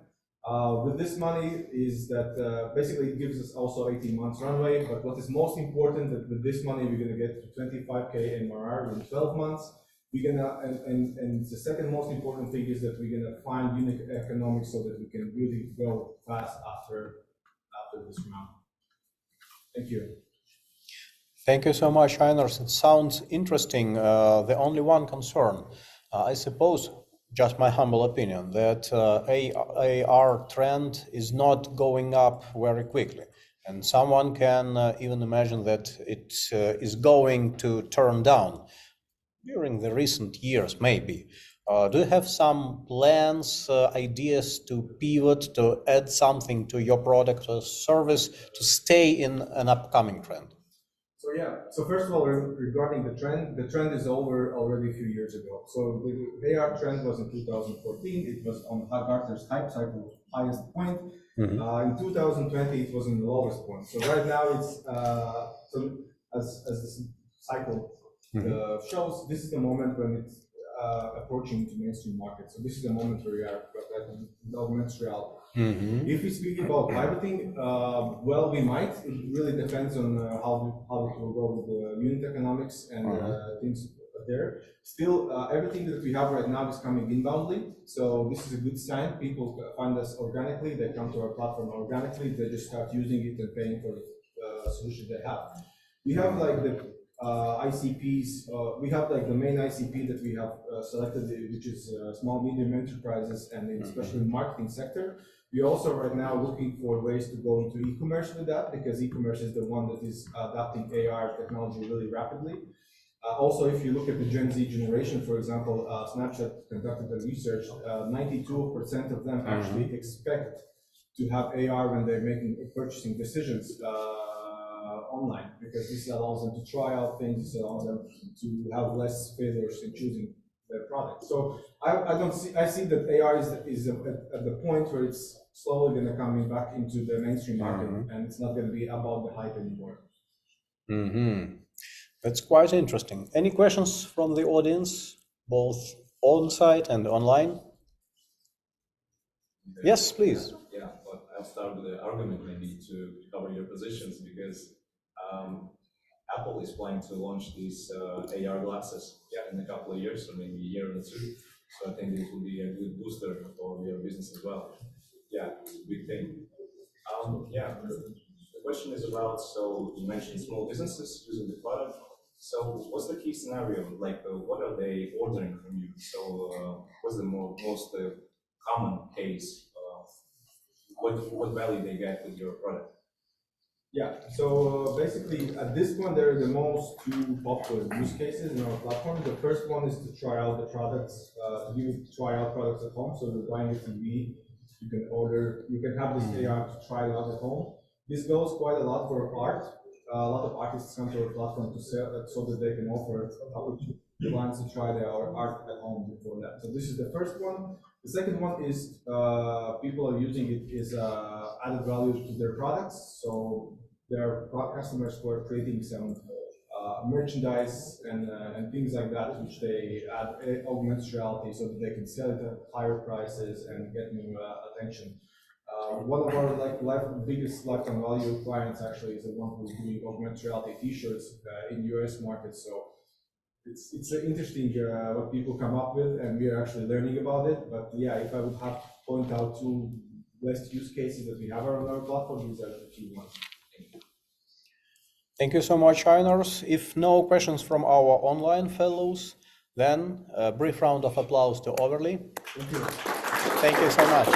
With this money is that basically it gives us also 18 months runway, but what is most important that with this money we're going to get to 25K MRR in 12 months. We're gonna, and the second most important thing is that we're gonna find unit economics so that we can really grow fast after this round. Thank you. Thank you so much, Ainars. It sounds interesting. The only one concern, I suppose, just my humble opinion, that AR trend is not going up very quickly. And someone can even imagine that it is going to turn down during the recent years, maybe. Do you have some plans, ideas to pivot, to add something to your product or service to stay in an upcoming trend? So yeah, so first of all, regarding the trend is over already a few years ago. So the AR trend was in 2014, it was on Gartner's hype cycle highest point. In 2020, it was in the lowest point. So right now it's, so as this cycle shows, this is the moment when it's approaching to mainstream market. So this is the moment where we are in augmented reality. If we speak about pivoting, well, we might. It really depends on how it will go with the unit economics and things there. Still, everything that we have right now is coming inboundly. So this is a good sign. People find us organically. They come to our platform organically. They just start using it and paying for the solution they have. We have like the ICPs, we have like the main ICP that we have selected, which is small, medium enterprises, and especially in the marketing sector. We also right now looking for ways to go into e-commerce with that, because e-commerce is the one that is adopting AR technology really rapidly. Also, if you look at the Gen Z generation, for example, Snapchat conducted a research, 92% of them actually expect to have AR when they're making purchasing decisions online, because this allows them to try out things, this allows them to have less failures in choosing their product. So I see that AR is at the point where it's slowly going to coming back into the mainstream market, and it's not going to be about the hype anymore. That's quite interesting. Any questions from the audience, both on-site and online? Yes, please. Yeah, but I'll start with the argument maybe to cover your positions, because Apple is planning to launch these AR glasses in a couple of years, or maybe a year or two. So I think this will be a good booster for your business as well. Yeah, it's a big thing. The question is about, so you mentioned small businesses using the product. So what's the key scenario? Like, what are they ordering from you? So what's the most common case? What value they get with your product? Yeah, so basically at this point, there are the most two popular use cases in our platform. The first one is to try out the products, try out products at home. So you're buying a TV, you can have this AR to try it out at home. This goes quite a lot for art. A lot of artists come to our platform to sell so that they can offer clients to try their art at home before that. So this is the first one. The second one is people are using it as added value to their products. So there are customers who are creating some merchandise and things like that, which they add augmented reality so that they can sell it at higher prices and get new attention. One of our biggest lifetime value clients actually is the one who's doing augmented reality T-shirts in US market. So it's interesting what people come up with, and we are actually learning about it. But yeah, if I would have to point out two best use cases that we have on our platform, these are the key ones. Thank you so much, Ainars. If no questions from our online fellows, then a brief round of applause to Overly. Thank you. Thank you so much.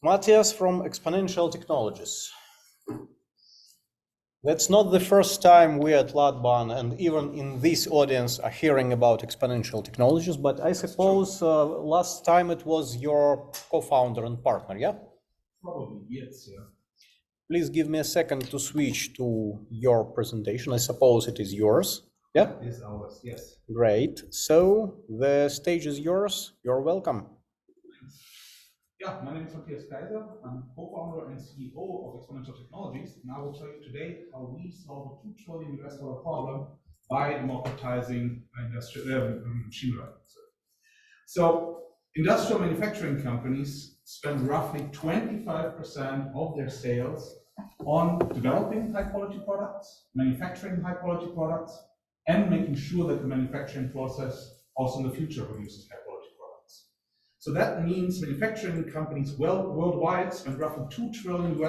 Matthias from Exponential Technologies. That's not the first time we at LatBAN and even in this audience are hearing about Exponential Technologies, but I suppose last time it was your co-founder and partner, yeah? Probably, yes, yeah. Please give me a second to switch to your presentation. I suppose it is yours, yeah? It is ours, yes. Great. So the stage is yours. You're welcome. Yeah, my name is Matthias Kaiser. I'm co-founder and CEO of Exponential Technologies, and I will tell you today how we solve a $2 trillion problem by democratizing machine learning. So industrial manufacturing companies spend roughly 25% of their sales on developing high-quality products, manufacturing high-quality products, and making sure that the manufacturing process also in the future produces high-quality products. So that means manufacturing companies worldwide spend roughly $2 trillion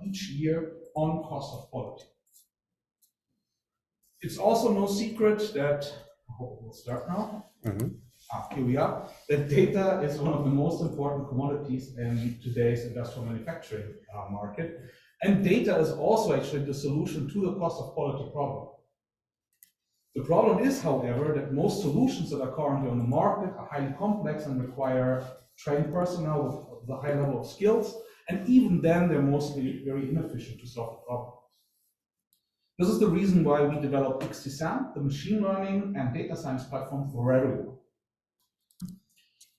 each year on cost of quality. It's also no secret that, I hope it will start now. here we are, that data is one of the most important commodities in today's industrial manufacturing market. And data is also actually the solution to the cost of quality problem. The problem is, however, that most solutions that are currently on the market are highly complex and require trained personnel with a high level of skills, and even then they're mostly very inefficient to solve the problem. This is the reason why we developed XTSAM, the machine learning and data science platform for everyone.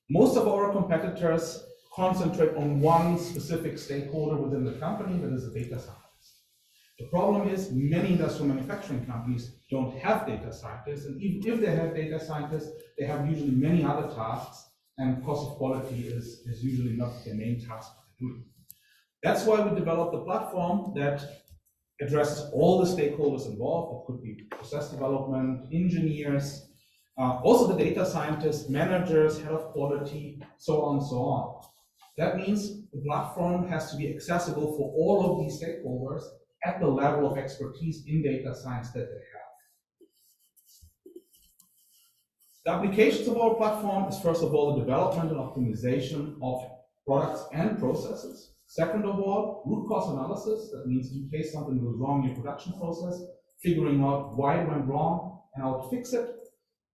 Most of our competitors concentrate on one specific stakeholder within the company, that is a data scientist. The problem is many industrial manufacturing companies don't have data scientists, and even if they have data scientists, they have usually many other tasks, and cost of quality is usually not the main task that they're doing. That's why we developed a platform that addresses all the stakeholders involved. It could be process development, engineers, also the data scientists, managers, head of quality, so on and so on. That means the platform has to be accessible for all of these stakeholders at the level of expertise in data science that they have. The applications of our platform is, first of all, the development and optimization of products and processes. Second of all, root cause analysis. That means in case something goes wrong in your production process, figuring out why it went wrong and how to fix it.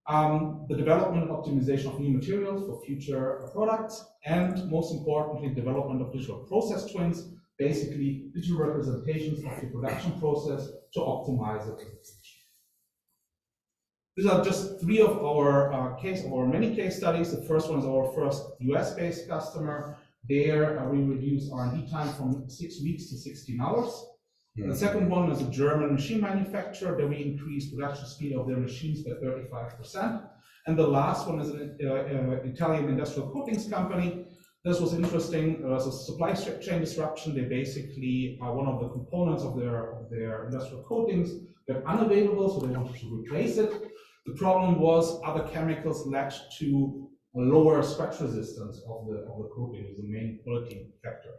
The development and optimization of new materials for future products, and most importantly, development of digital process twins, basically digital representations of the production process to optimize it. These are just three of our many case studies. The first one is our first US-based customer. There we reduce R&D time from 6 weeks to 16 hours. The second one is a German machine manufacturer that we increased production speed of their machines by 35%. And the last one is an Italian industrial coatings company. This was interesting. It was a supply chain disruption. They basically are one of the components of their industrial coatings. They're unavailable, so they wanted to replace it. The problem was other chemicals led to a lower scratch resistance of the coating, is the main quality factor.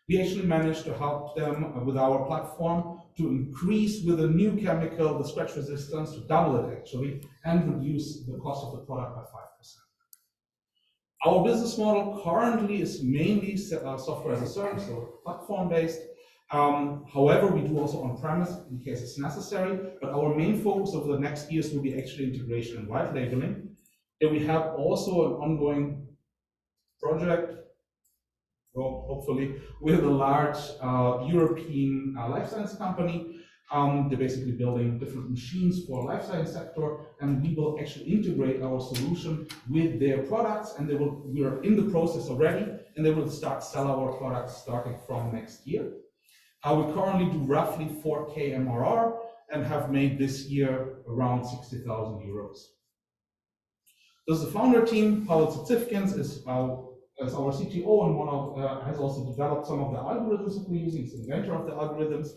We actually managed to help them with our platform to increase with a new chemical the scratch resistance, to double it actually, and reduce the cost of the product by 5%. Our business model currently is mainly software as a service or platform-based. However, we do also on-premise in case it's necessary, but our main focus over the next years will be actually integration and white labeling. And we have also an ongoing project, well, hopefully, with a large European life science company. They're basically building different machines for life science sector, and we will actually integrate our solution with their products, and we are in the process already, and they will start sell our products starting from next year. We currently do roughly 4K MRR and have made this year around 60,000 euros. This is the founder team. Paul Zivkins is our CTO and has also developed some of the algorithms that we're using. He's the inventor of the algorithms.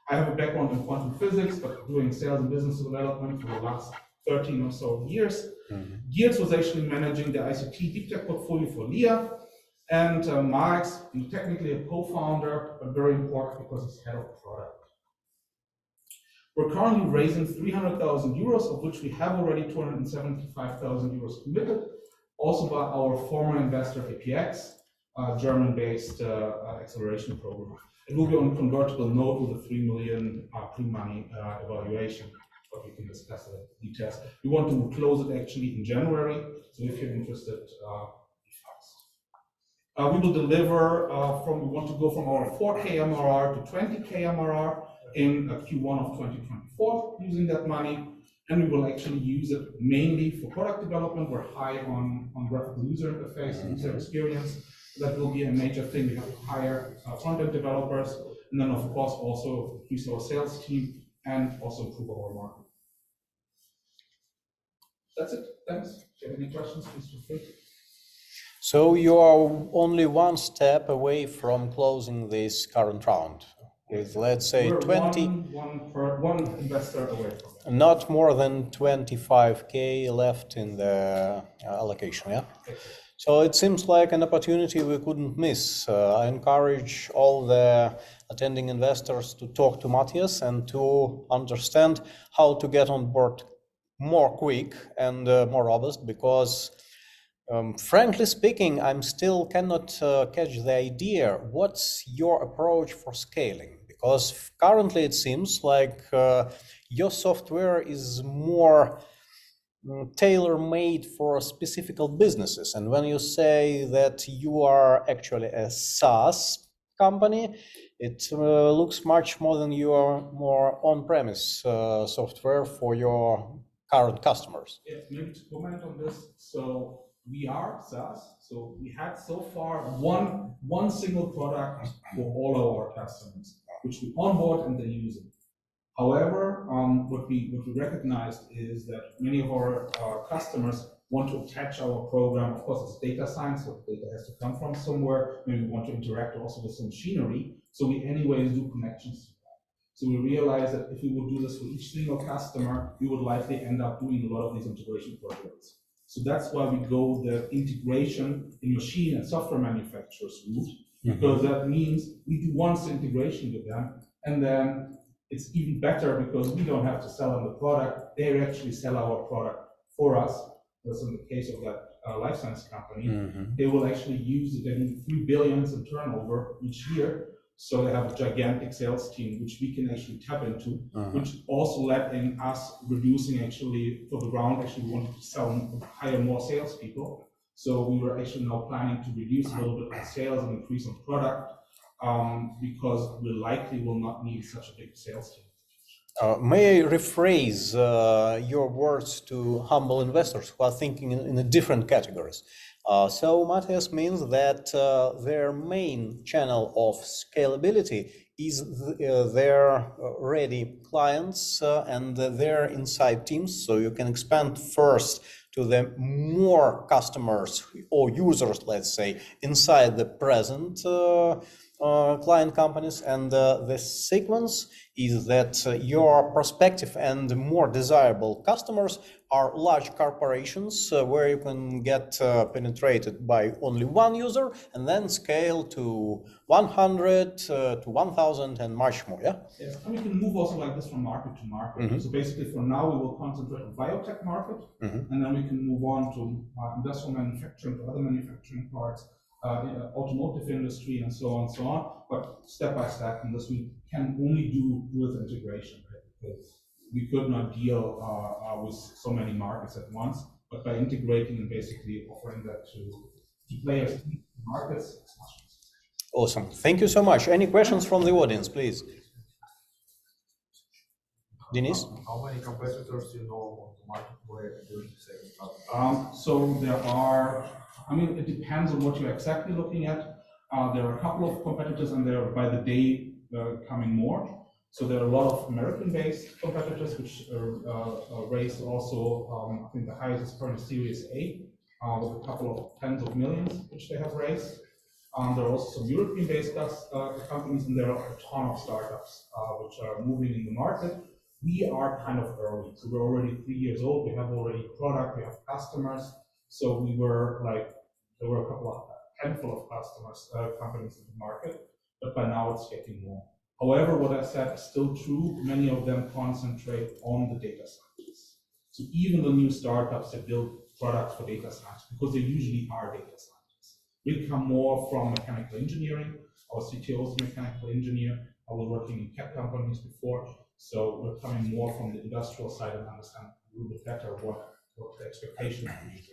I have a background in quantum physics, but doing sales and business development for the last 13 or so years. Geertz was actually managing the ICT deep tech portfolio for LIAA. And Mark's technically a co-founder, but very important because he's head of product. We're currently raising 300,000 euros, of which we have already 275,000 euros committed, also by our former investor APX, a German-based acceleration program. It will be on convertible note with a 3 million pre-money evaluation, but we can discuss the details. We want to close it actually in January, so if you're interested, be fast. We will deliver we want to go from our 4K MRR to 20K MRR in Q1 of 2024 using that money, and we will actually use it mainly for product development. We're high on graphical user interface and user experience. That will be a major thing. We have to hire front-end developers, and then of course also increase our sales team and also improve our market. That's it. Thanks. If you have any questions, please feel free. So you are only one step away from closing this current round with, let's say, We're 20. One investor away from it. Not more than 25K left in the allocation, yeah? So it seems like an opportunity we couldn't miss. I encourage all the attending investors to talk to Matthias and to understand how to get on board more quick and more robust, because Frankly speaking, I'm still cannot catch the idea. What's your approach for scaling? Because currently it seems like your software is more tailor-made for specific businesses. And when you say that you are actually a SaaS company, it looks much more than your more on-premise software for your current customers. Yeah, maybe to comment on this. So we are SaaS. So we had so far one single product for all of our customers, which we onboard and they use it. However, what we recognized is that many of our customers want to attach our program. Of course, it's data science, so data has to come from somewhere. Maybe we want to interact also with some machinery. So we anyways do connections to that. So we realized that if we would do this for each single customer, we would likely end up doing a lot of these integration projects. So that's why we go the integration in machine and software manufacturers route, because that means we do once integration with them, and then it's even better because we don't have to sell them the product. They actually sell our product for us. That's in the case of that life science company. They will actually use it. They do 3 billion in turnover each year. So they have a gigantic sales team, which we can actually tap into, which also led in us reducing actually for the ground. Actually, we wanted to hire more salespeople. So we were actually now planning to reduce a little bit of sales and increase on product. Because we likely will not need such a big sales team. May I rephrase your words to humble investors who are thinking in different categories? So Matthias means that their main channel of scalability is their ready clients and their inside teams. So you can expand first to the more customers or users, let's say, inside the present client companies, and the sequence is that your prospective and more desirable customers are large corporations where you can get penetrated by only one user and then scale to 100 to 1,000 and much more. Yeah. Yes, and we can move also like this from market to market. So basically, for now, we will concentrate on biotech market, and then we can move on to industrial manufacturing, to other manufacturing parts. Automotive industry and so on, but step by step, and this we can only do with integration, right? Because we could not deal with so many markets at once, but by integrating and basically offering that to players in the markets, it's much easier. Awesome, thank you so much. Any questions from the audience, please? Denise? How many competitors you know on the market where doing the same? So there are, I mean, it depends on what you're exactly looking at. There are a couple of competitors, and there are by the day coming more. So there are a lot of American-based competitors, which raised also, I think the highest is currently Series A, with a couple of tens of millions, which they have raised. There are also some European-based companies, and there are a ton of startups which are moving in the market. We are kind of early, so we're already 3 years old. We have already product, we have customers. So we were like, there were a handful of customers, companies in the market, but by now it's getting more. However, what I said is still true. Many of them concentrate on the data scientists. So even the new startups that build products for data science, because they usually are data scientists. We come more from mechanical engineering. Our CTO is a mechanical engineer. I was working in tech companies before. So we're coming more from the industrial side and understand a little bit better what the expectation is.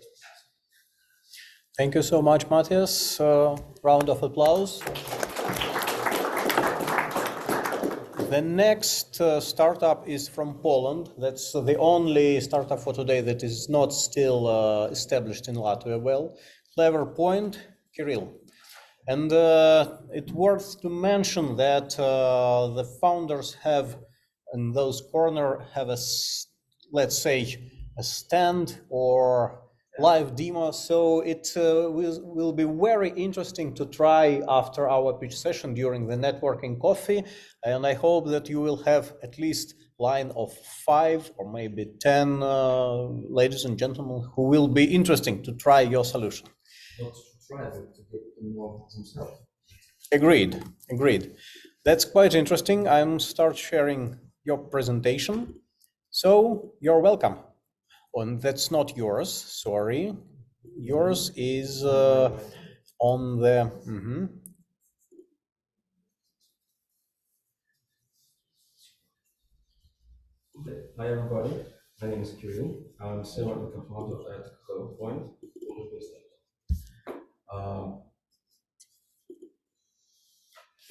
Thank you so much, Matthias. Round of applause. The next startup is from Poland. That's the only startup for today that is not still established in Latvia. Well, clever point, Kirill. And it's worth to mention that the founders have, in those corners, have a, let's say, a stand or live demo. So it will be very interesting to try after our pitch session during the networking coffee. And I hope that you will have at least line of 5 or maybe 10 ladies and gentlemen who will be interesting to try your solution. Not to try it, to get involved themselves. Agreed, agreed. That's quite interesting. I'm start sharing your presentation. So you're welcome. And that's not yours, sorry. Yours is on the. Hi everybody, my name is Kieran. I'm senior and co-founder at Cellbox Labs.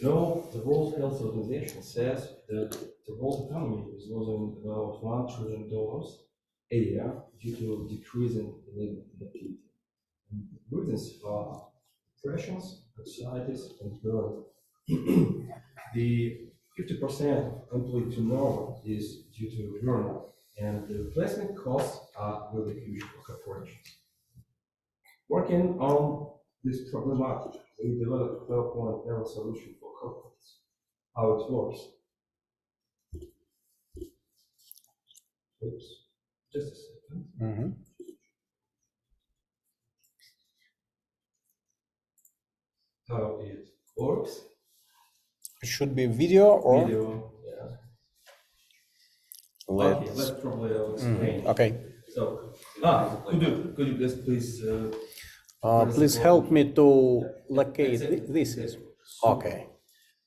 The World Health Organization says that the world economy is losing about $1 trillion a year due to decreasing labor productivity. Reasons are depressions, anxieties, and burnout. The 50% of employee turnover is due to burnout, and the replacement costs are really huge for corporations. Working on this problematic, we developed a 12-point solution for corporates. How it works. Oops, just a second. How it works. It should be video or video, yeah. Let's probably explain. Okay. So, could you just please please help me to locate this is okay.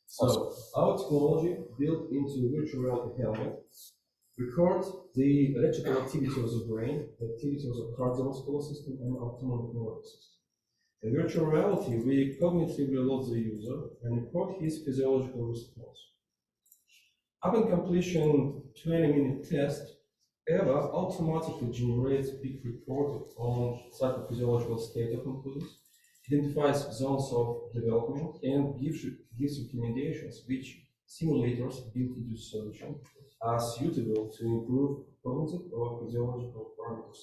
So our technology built into virtual reality helmet records the electrical activity of the brain, the activity of the cardiovascular system, and autonomic nervous system. In virtual reality, we cognitively load the user and record his physiological response. Upon completion 20-minute test, EVA automatically generates a big report on psychophysiological state of employees, identifies zones of development, and gives recommendations which simulators built into the solution are suitable to improve cognitive or physiological parameters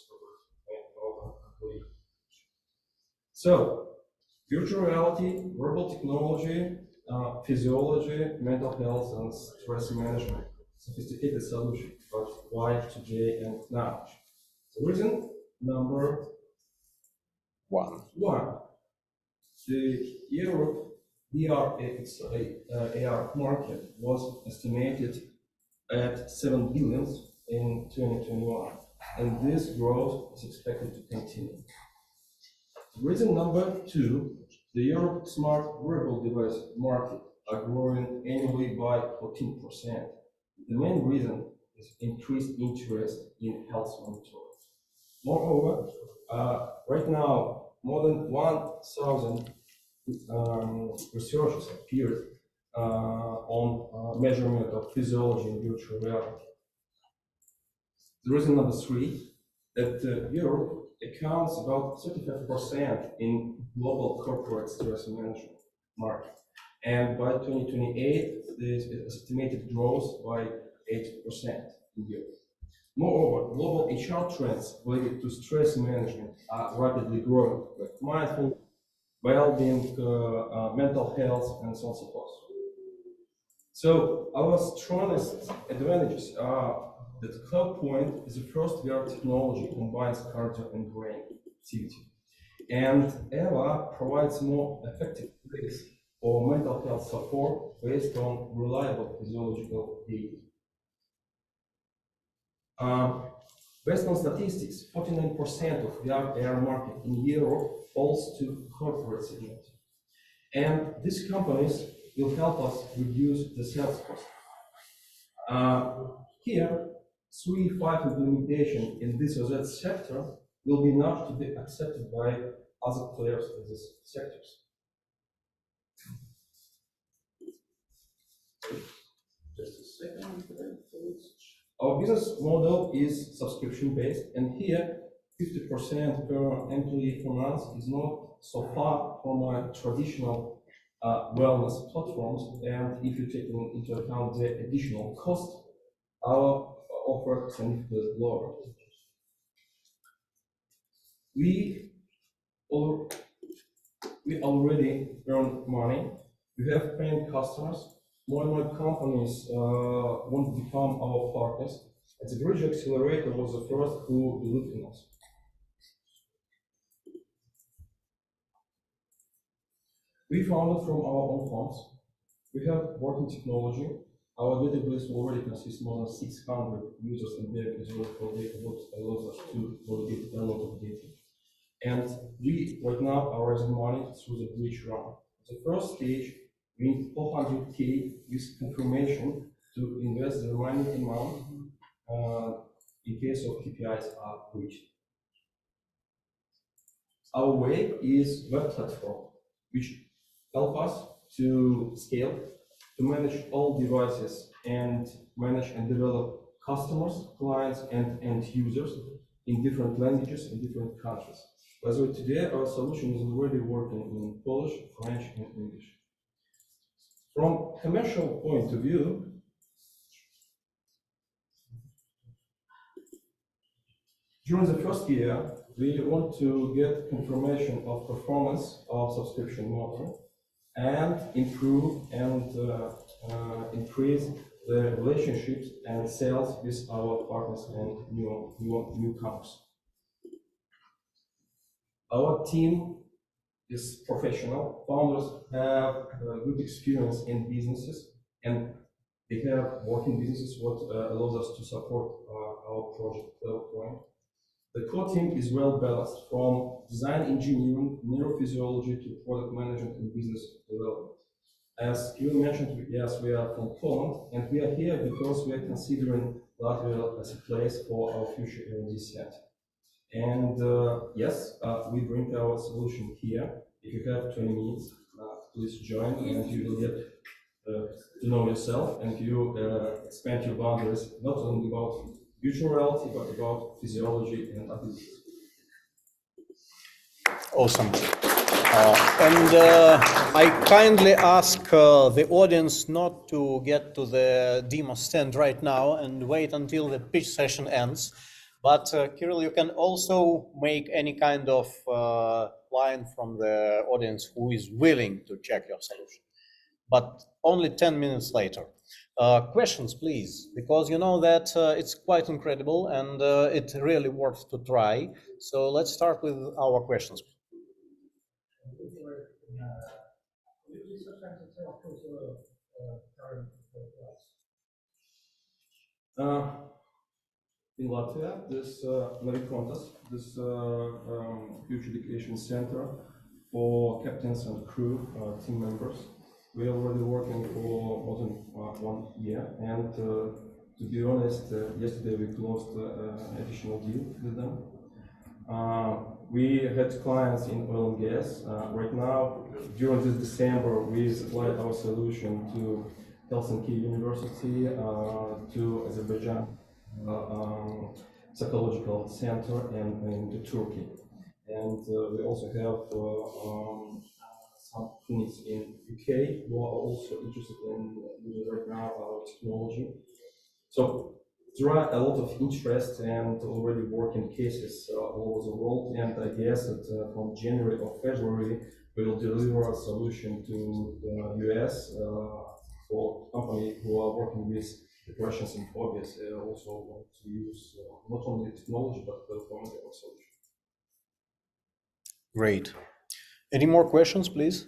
of an employee. So, virtual reality, wearable technology, physiology, mental health, and stress management. Sophisticated solution, but why today and now? The reason number one. The Europe AR market was estimated at 7 billion in 2021, and this growth is expected to continue. Reason number two, the Europe smart wearable device market are growing annually by 14%. The main reason is increased interest in health monitoring. Moreover, right now, more than 1,000 researchers appeared on measurement of physiology in virtual reality. The reason number three, that Europe accounts about 35% in global corporate stress management market. And by 2028, this is estimated growth by 8% in Europe. Moreover, global HR trends related to stress management are rapidly growing, like mindfulness, well-being, mental health, and so on and so forth. So our strongest advantages are that CloudPoint is the first VR technology combines cardio and brain activity. And EVA provides more effective ways for mental health support based on reliable physiological data. Based on statistics, 49% of VR AR market in Europe falls to corporate segment. And these companies will help us reduce the sales cost. Here, 3-5 implementation in this or that sector will be enough to be accepted by other players in these sectors. Just a second. Our business model is subscription-based, and here 50% per employee per month is not so far from our traditional wellness platforms. And if you take into account the additional cost, our offer is significantly lower. We already earn money. We have paying customers. More and more companies want to become our partners. And the Bridge Accelerator was the first who believed in us. We founded from our own funds. We have working technology. Our database already consists more than 600 users and their physiological data, what allows us to validate a lot of data. And we right now are raising money through the bridge round. The first stage, we need 400K with confirmation to invest the remaining amount in case of KPIs are reached. Our way is web platform, which help us to scale, to manage all devices and manage and develop customers, clients, and end users in different languages in different countries. By the way, today our solution is already working in Polish, French, and English. From commercial point of view, during the first year, we want to get confirmation of performance of subscription model and improve and increase the relationships and sales with our partners and newcomers. Our team is professional. Founders have good experience in businesses, and they have working businesses, what allows us to support our project point. The core team is well balanced from design engineering, neurophysiology to product management and business development. As you mentioned, yes, we are from Poland, and we are here because we are considering Latvia as a place for our future R&D center. And yes, we bring our solution here. If you have 20 minutes, please join, and you will get to know yourself, and you expand your boundaries, not only about virtual reality, but about physiology and abilities. Awesome. I kindly ask the audience not to get to the demo stand right now and wait until the pitch session ends. But Kirill, you can also make any kind of line from the audience who is willing to check your solution, but only 10 minutes later. Questions, please, because you know that it's quite incredible and it really worth to try. So let's start with our questions. In Latvia, this this huge education center for captains and crew team members. We are already working for more than 1 year, and to be honest, yesterday we closed an additional deal with them. We had clients in oil and gas. Right now, during this December, we supplied our solution to Helsinki University, to Azerbaijan Psychological Center, and to Turkey. And we also have some clinics in UK who are also interested in using right now our technology. So there are a lot of interest and already working cases all over the world, and I guess that from January or February we will deliver a solution to the US for companies who are working with depressions and phobias. They also want to use not only technology but our solution. Great. Any more questions, please?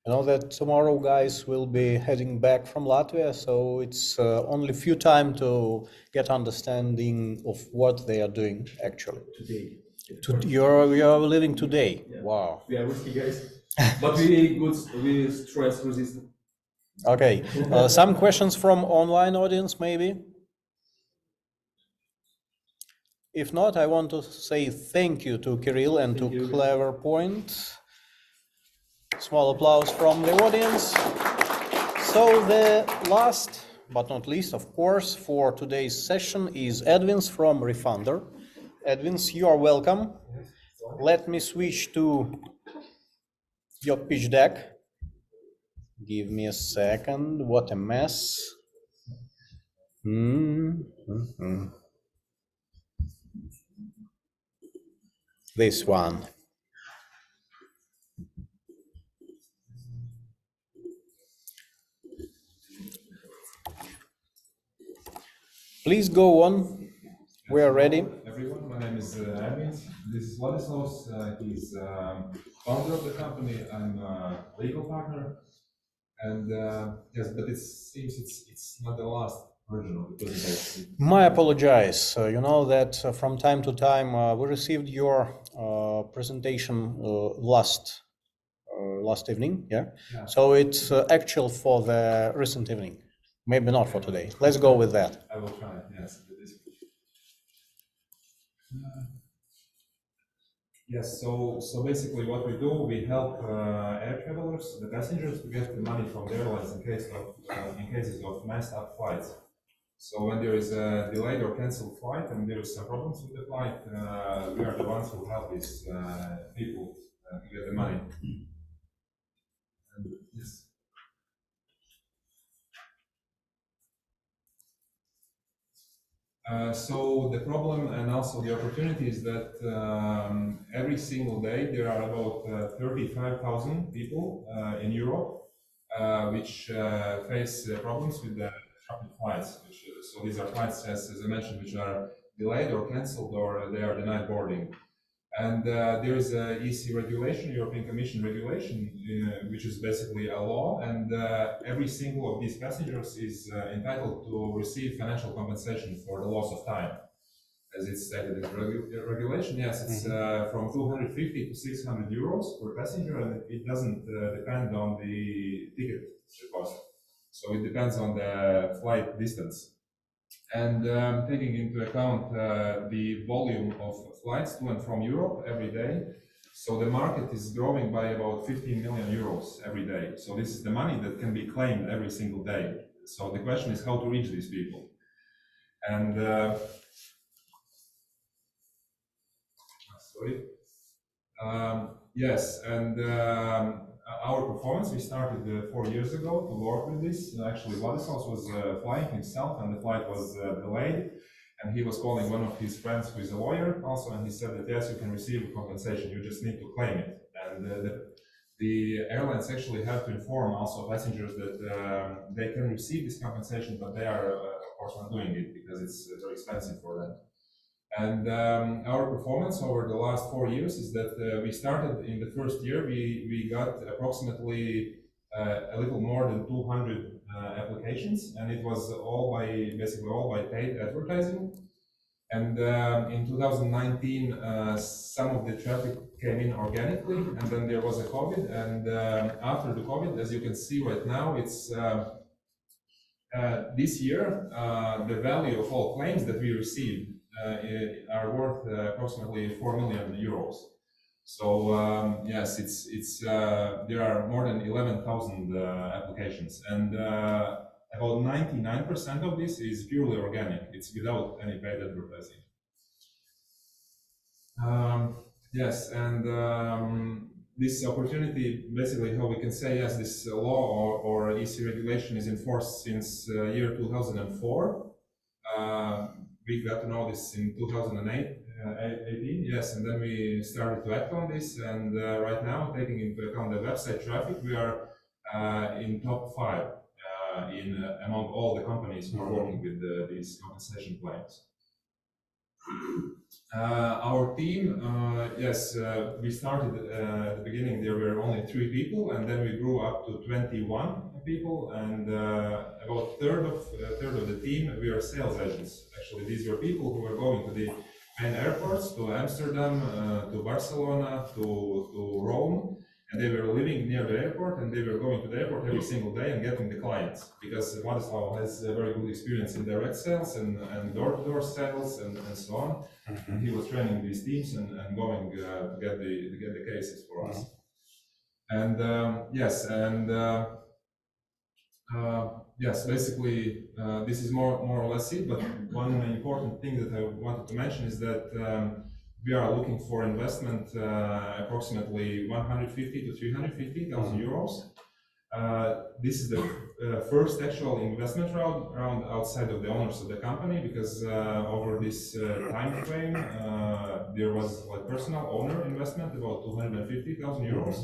I know that tomorrow guys will be heading back from Latvia, so it's only a few time to get understanding of what they are doing actually. Today. You're living today. Yeah. Wow. We are risky guys, but we stress resistant. Okay. Some questions from online audience, maybe? If not, I want to say thank you to Kirill and to Clever Point. Small applause from the audience. So the last but not least, of course, for today's session is Edwins from Refunder. Edwins, you are welcome. Let me switch to your pitch deck. Give me a second. What a mess. This one. Please go on. We are ready. Everyone, my name is Ainars. This is Vladislavs. He's founder of the company. I'm a legal partner. And yes, but it seems it's not the last version of the presentation. My apologize. You know that from time to time we received your presentation last evening. Yeah. So it's actual for the recent evening. Maybe not for today. Let's go with that. I will try. Yes. Yes, so basically what we do, we help air travelers, the passengers, to get the money from the airlines in cases of messed up flights. So when there is a delayed or cancelled flight and there is some problems with the flight, we are the ones who help these people to get the money. And, yes. So the problem and also the opportunity is that every single day there are about 35,000 people in Europe which face problems with the traffic flights. So these are flights, as I mentioned, which are delayed or cancelled or they are denied boarding. And there is a EC regulation, European Commission regulation, which is basically a law, and every single of these passengers is entitled to receive financial compensation for the loss of time. As it's stated in the regulation, yes, it's from 250 to 600 euros per passenger, and it doesn't depend on the ticket cost. So it depends on the flight distance. And taking into account the volume of flights to and from Europe every day, so the market is growing by about 15 million euros every day. So this is the money that can be claimed every single day. So the question is how to reach these people. And yes, and our performance, we started 4 years ago to work with this. Actually, Vladislav was flying himself, and the flight was delayed. And he was calling one of his friends who is a lawyer also, and he said that yes, you can receive a compensation, you just need to claim it. And the airlines actually have to inform also passengers that they can receive this compensation, but they are, of course, not doing it because it's very expensive for them. And our performance over the last 4 years is that we started in the first year, we got approximately a little more than 200 applications, and it was basically all by paid advertising. And in 2019, some of the traffic came in organically, and then there was a COVID. And after the COVID, as you can see right now, it's this year, the value of all claims that we received are worth approximately 4 million euros. So yes, there are more than 11,000 applications, and about 99% of this is purely organic. It's without any paid advertising. Yes, and this opportunity, basically how we can say, yes, this law or EC regulation is enforced since year 2004. We got to know this in 2018, yes, and then we started to act on this, and right now, taking into account the website traffic, we are in top 5 among all the companies who are working with these compensation claims. Our team, yes, we started at the beginning, there were only 3 people, and then we grew up to 21 people, and about a third of the team, we are sales agents. Actually, these were people who were going to the main airports, to Amsterdam, to Barcelona, to Rome, and they were living near the airport, and they were going to the airport every single day and getting the clients, because Vladislav has a very good experience in direct sales and door-to-door sales and so on. And he was training these teams and going to get the cases for us. And yes, and yes, basically this is more or less it. But one important thing that I wanted to mention is that we are looking for investment approximately 150 to 350,000 euros. This is the first actual investment round outside of the owners of the company, because over this time frame there was like personal owner investment about 250,000 euros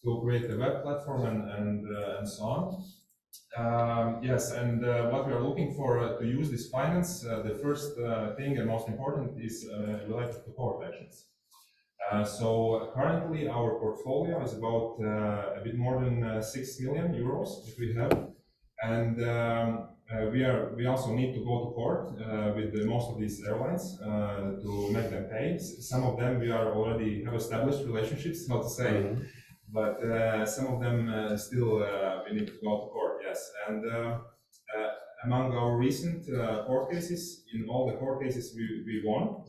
to create the web platform and so on. Yes, and what we are looking for to use this finance, the first thing and most important is related to court actions. So currently our portfolio is about a bit more than 6 million euros that we have, and we also need to go to court with most of these airlines to make them pay. Some of them we are already have established relationships, how to say, but some of them still we need to go to court. Yes, and among our recent court cases, in all the court cases we won.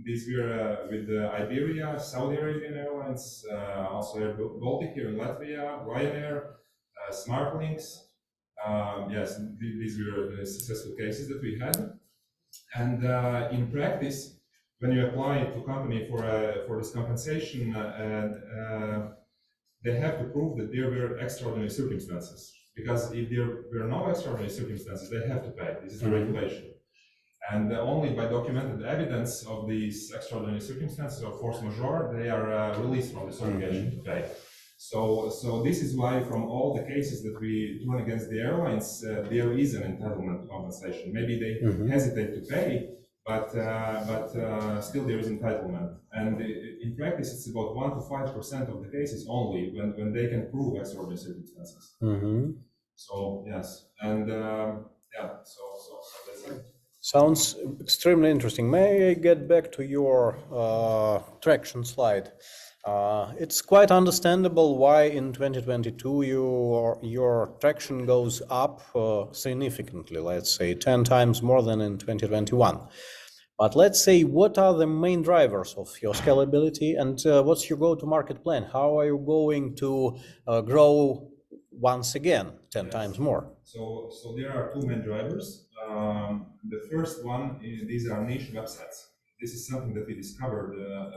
These were with Iberia, Saudi Arabian Airlines, also Air Baltic here in Latvia, Ryanair, Smartlinks. Yes, these were the successful cases that we had. And in practice, when you apply to company for this compensation, they have to prove that there were extraordinary circumstances. Because if there were no extraordinary circumstances, they have to pay. This is the regulation. And only by documented evidence of these extraordinary circumstances or force majeure, they are released from this obligation to pay. So this is why from all the cases that we run against the airlines, there is an entitlement to compensation. Maybe they hesitate to pay, but still there is entitlement. And in practice, it's about 1 to 5% of the cases only when they can prove extraordinary circumstances. So yes, and yeah, so that's it. Sounds extremely interesting. May I get back to your traction slide? It's quite understandable why in 2022 your traction goes up significantly, let's say 10 times more than in 2021. But let's say, what are the main drivers of your scalability, and what's your go-to-market plan? How are you going to grow once again 10 times more? So there are two main drivers. The first one is these are niche websites. This is something that we discovered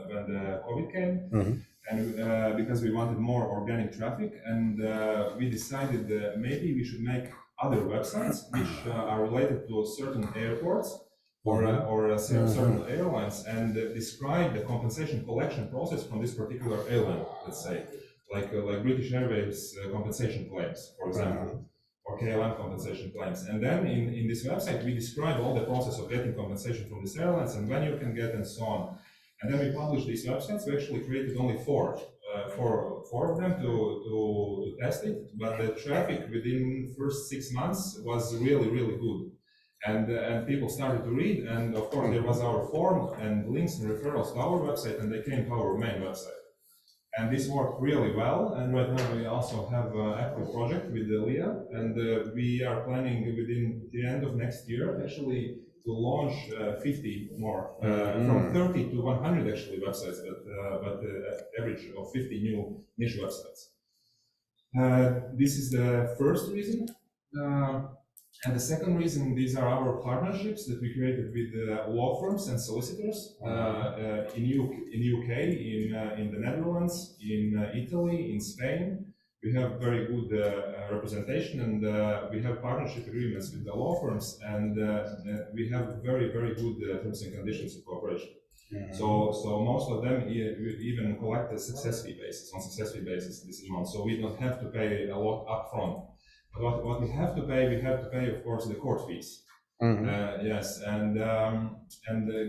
when the COVID came, and because we wanted more organic traffic, and we decided that maybe we should make other websites which are related to certain airports or certain airlines, and describe the compensation collection process from this particular airline, let's say, like British Airways compensation claims, for example. Or KLM compensation claims. And then in this website, we describe all the process of getting compensation from these airlines and when you can get and so on. And then we published these websites. We actually created only four of them to test it, but the traffic within first 6 months was really, really good. And people started to read, and of course there was our form and links and referrals to our website, and they came to our main website. And this worked really well, and right now we also have an active project with the LIAA, and we are planning within the end of next year actually to launch 50 more, from 30 to 100 actually websites, but average of 50 new niche websites. This is the first reason. And the second reason, these are our partnerships that we created with law firms and solicitors in UK, in the Netherlands, in Italy, in Spain. We have very good representation, and we have partnership agreements with the law firms, and we have very, very good terms and conditions of cooperation. So most of them even collect a success fee basis, on success fee basis this month, so we don't have to pay a lot upfront. But what we have to pay, of course, the court fees. Yes, and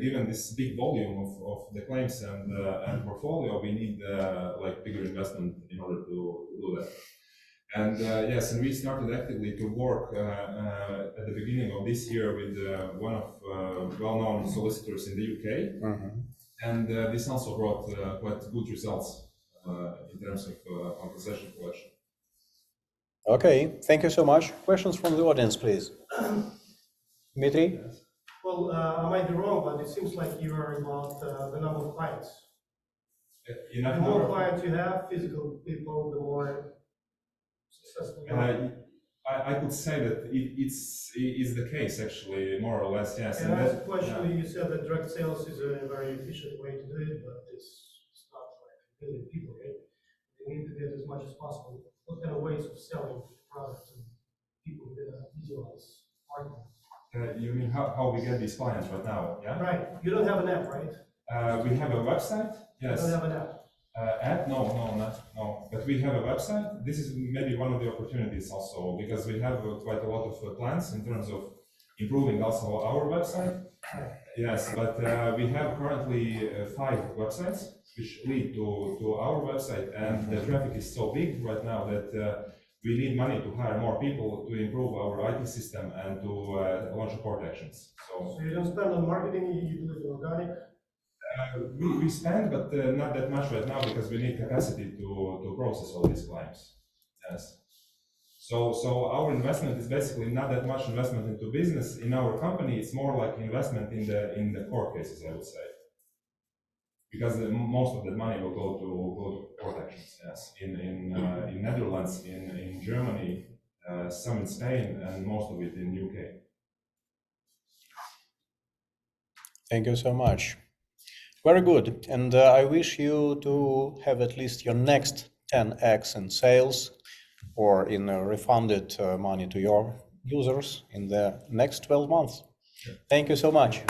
given this big volume of the claims and portfolio, we need like bigger investment in order to do that. And yes, and we started actively to work at the beginning of this year with one of well-known solicitors in the UK, and this also brought quite good results in terms of compensation collection. Okay, thank you so much. Questions from the audience, please. Dmitry? Well, I might be wrong, but it seems like you are about the number of clients. The more clients you have, physical people, the more successful you are. I could say that it's the case, actually, more or less, yes. And as a question, you said that direct sales is a very efficient way to do it, but it's not like a billion people, right? They need to get as much as possible. What kind of ways of selling products and people visualize arguments? You mean how we get these clients right now, yeah? Right. You don't have an app, right? We have a website, yes. You don't have an app? App? No. But we have a website. This is maybe one of the opportunities also, because we have quite a lot of plans in terms of improving also our website. Yes, but we have currently 5 websites which lead to our website, and the traffic is so big right now that we need money to hire more people to improve our IT system and to launch report actions. So you don't spend on marketing, you do it organic? We spend, but not that much right now because we need capacity to process all these claims. Yes. So our investment is basically not that much investment into business in our company. It's more like investment in the court cases, I would say, because most of the money will go to court actions. Yes, in Netherlands, in Germany, some in Spain, and most of it in UK. Thank you so much. Very good, and I wish you to have at least your next 10x in sales or in refunded money to your users in the next 12 months. Thank you so much.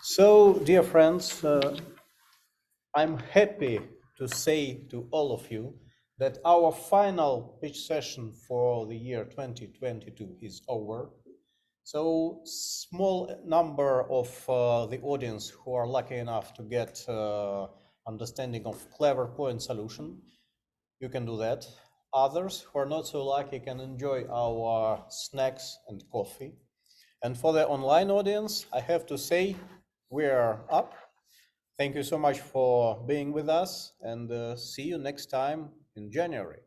So, dear friends, I'm happy to say to all of you that our final pitch session for the year 2022 is over. So, small number of the audience who are lucky enough to get understanding of clever point solution, you can do that. Others who are not so lucky can enjoy our snacks and coffee. And for the online audience, I have to say we are up. Thank you so much for being with us, and see you next time in January.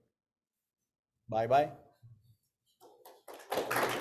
Bye-bye.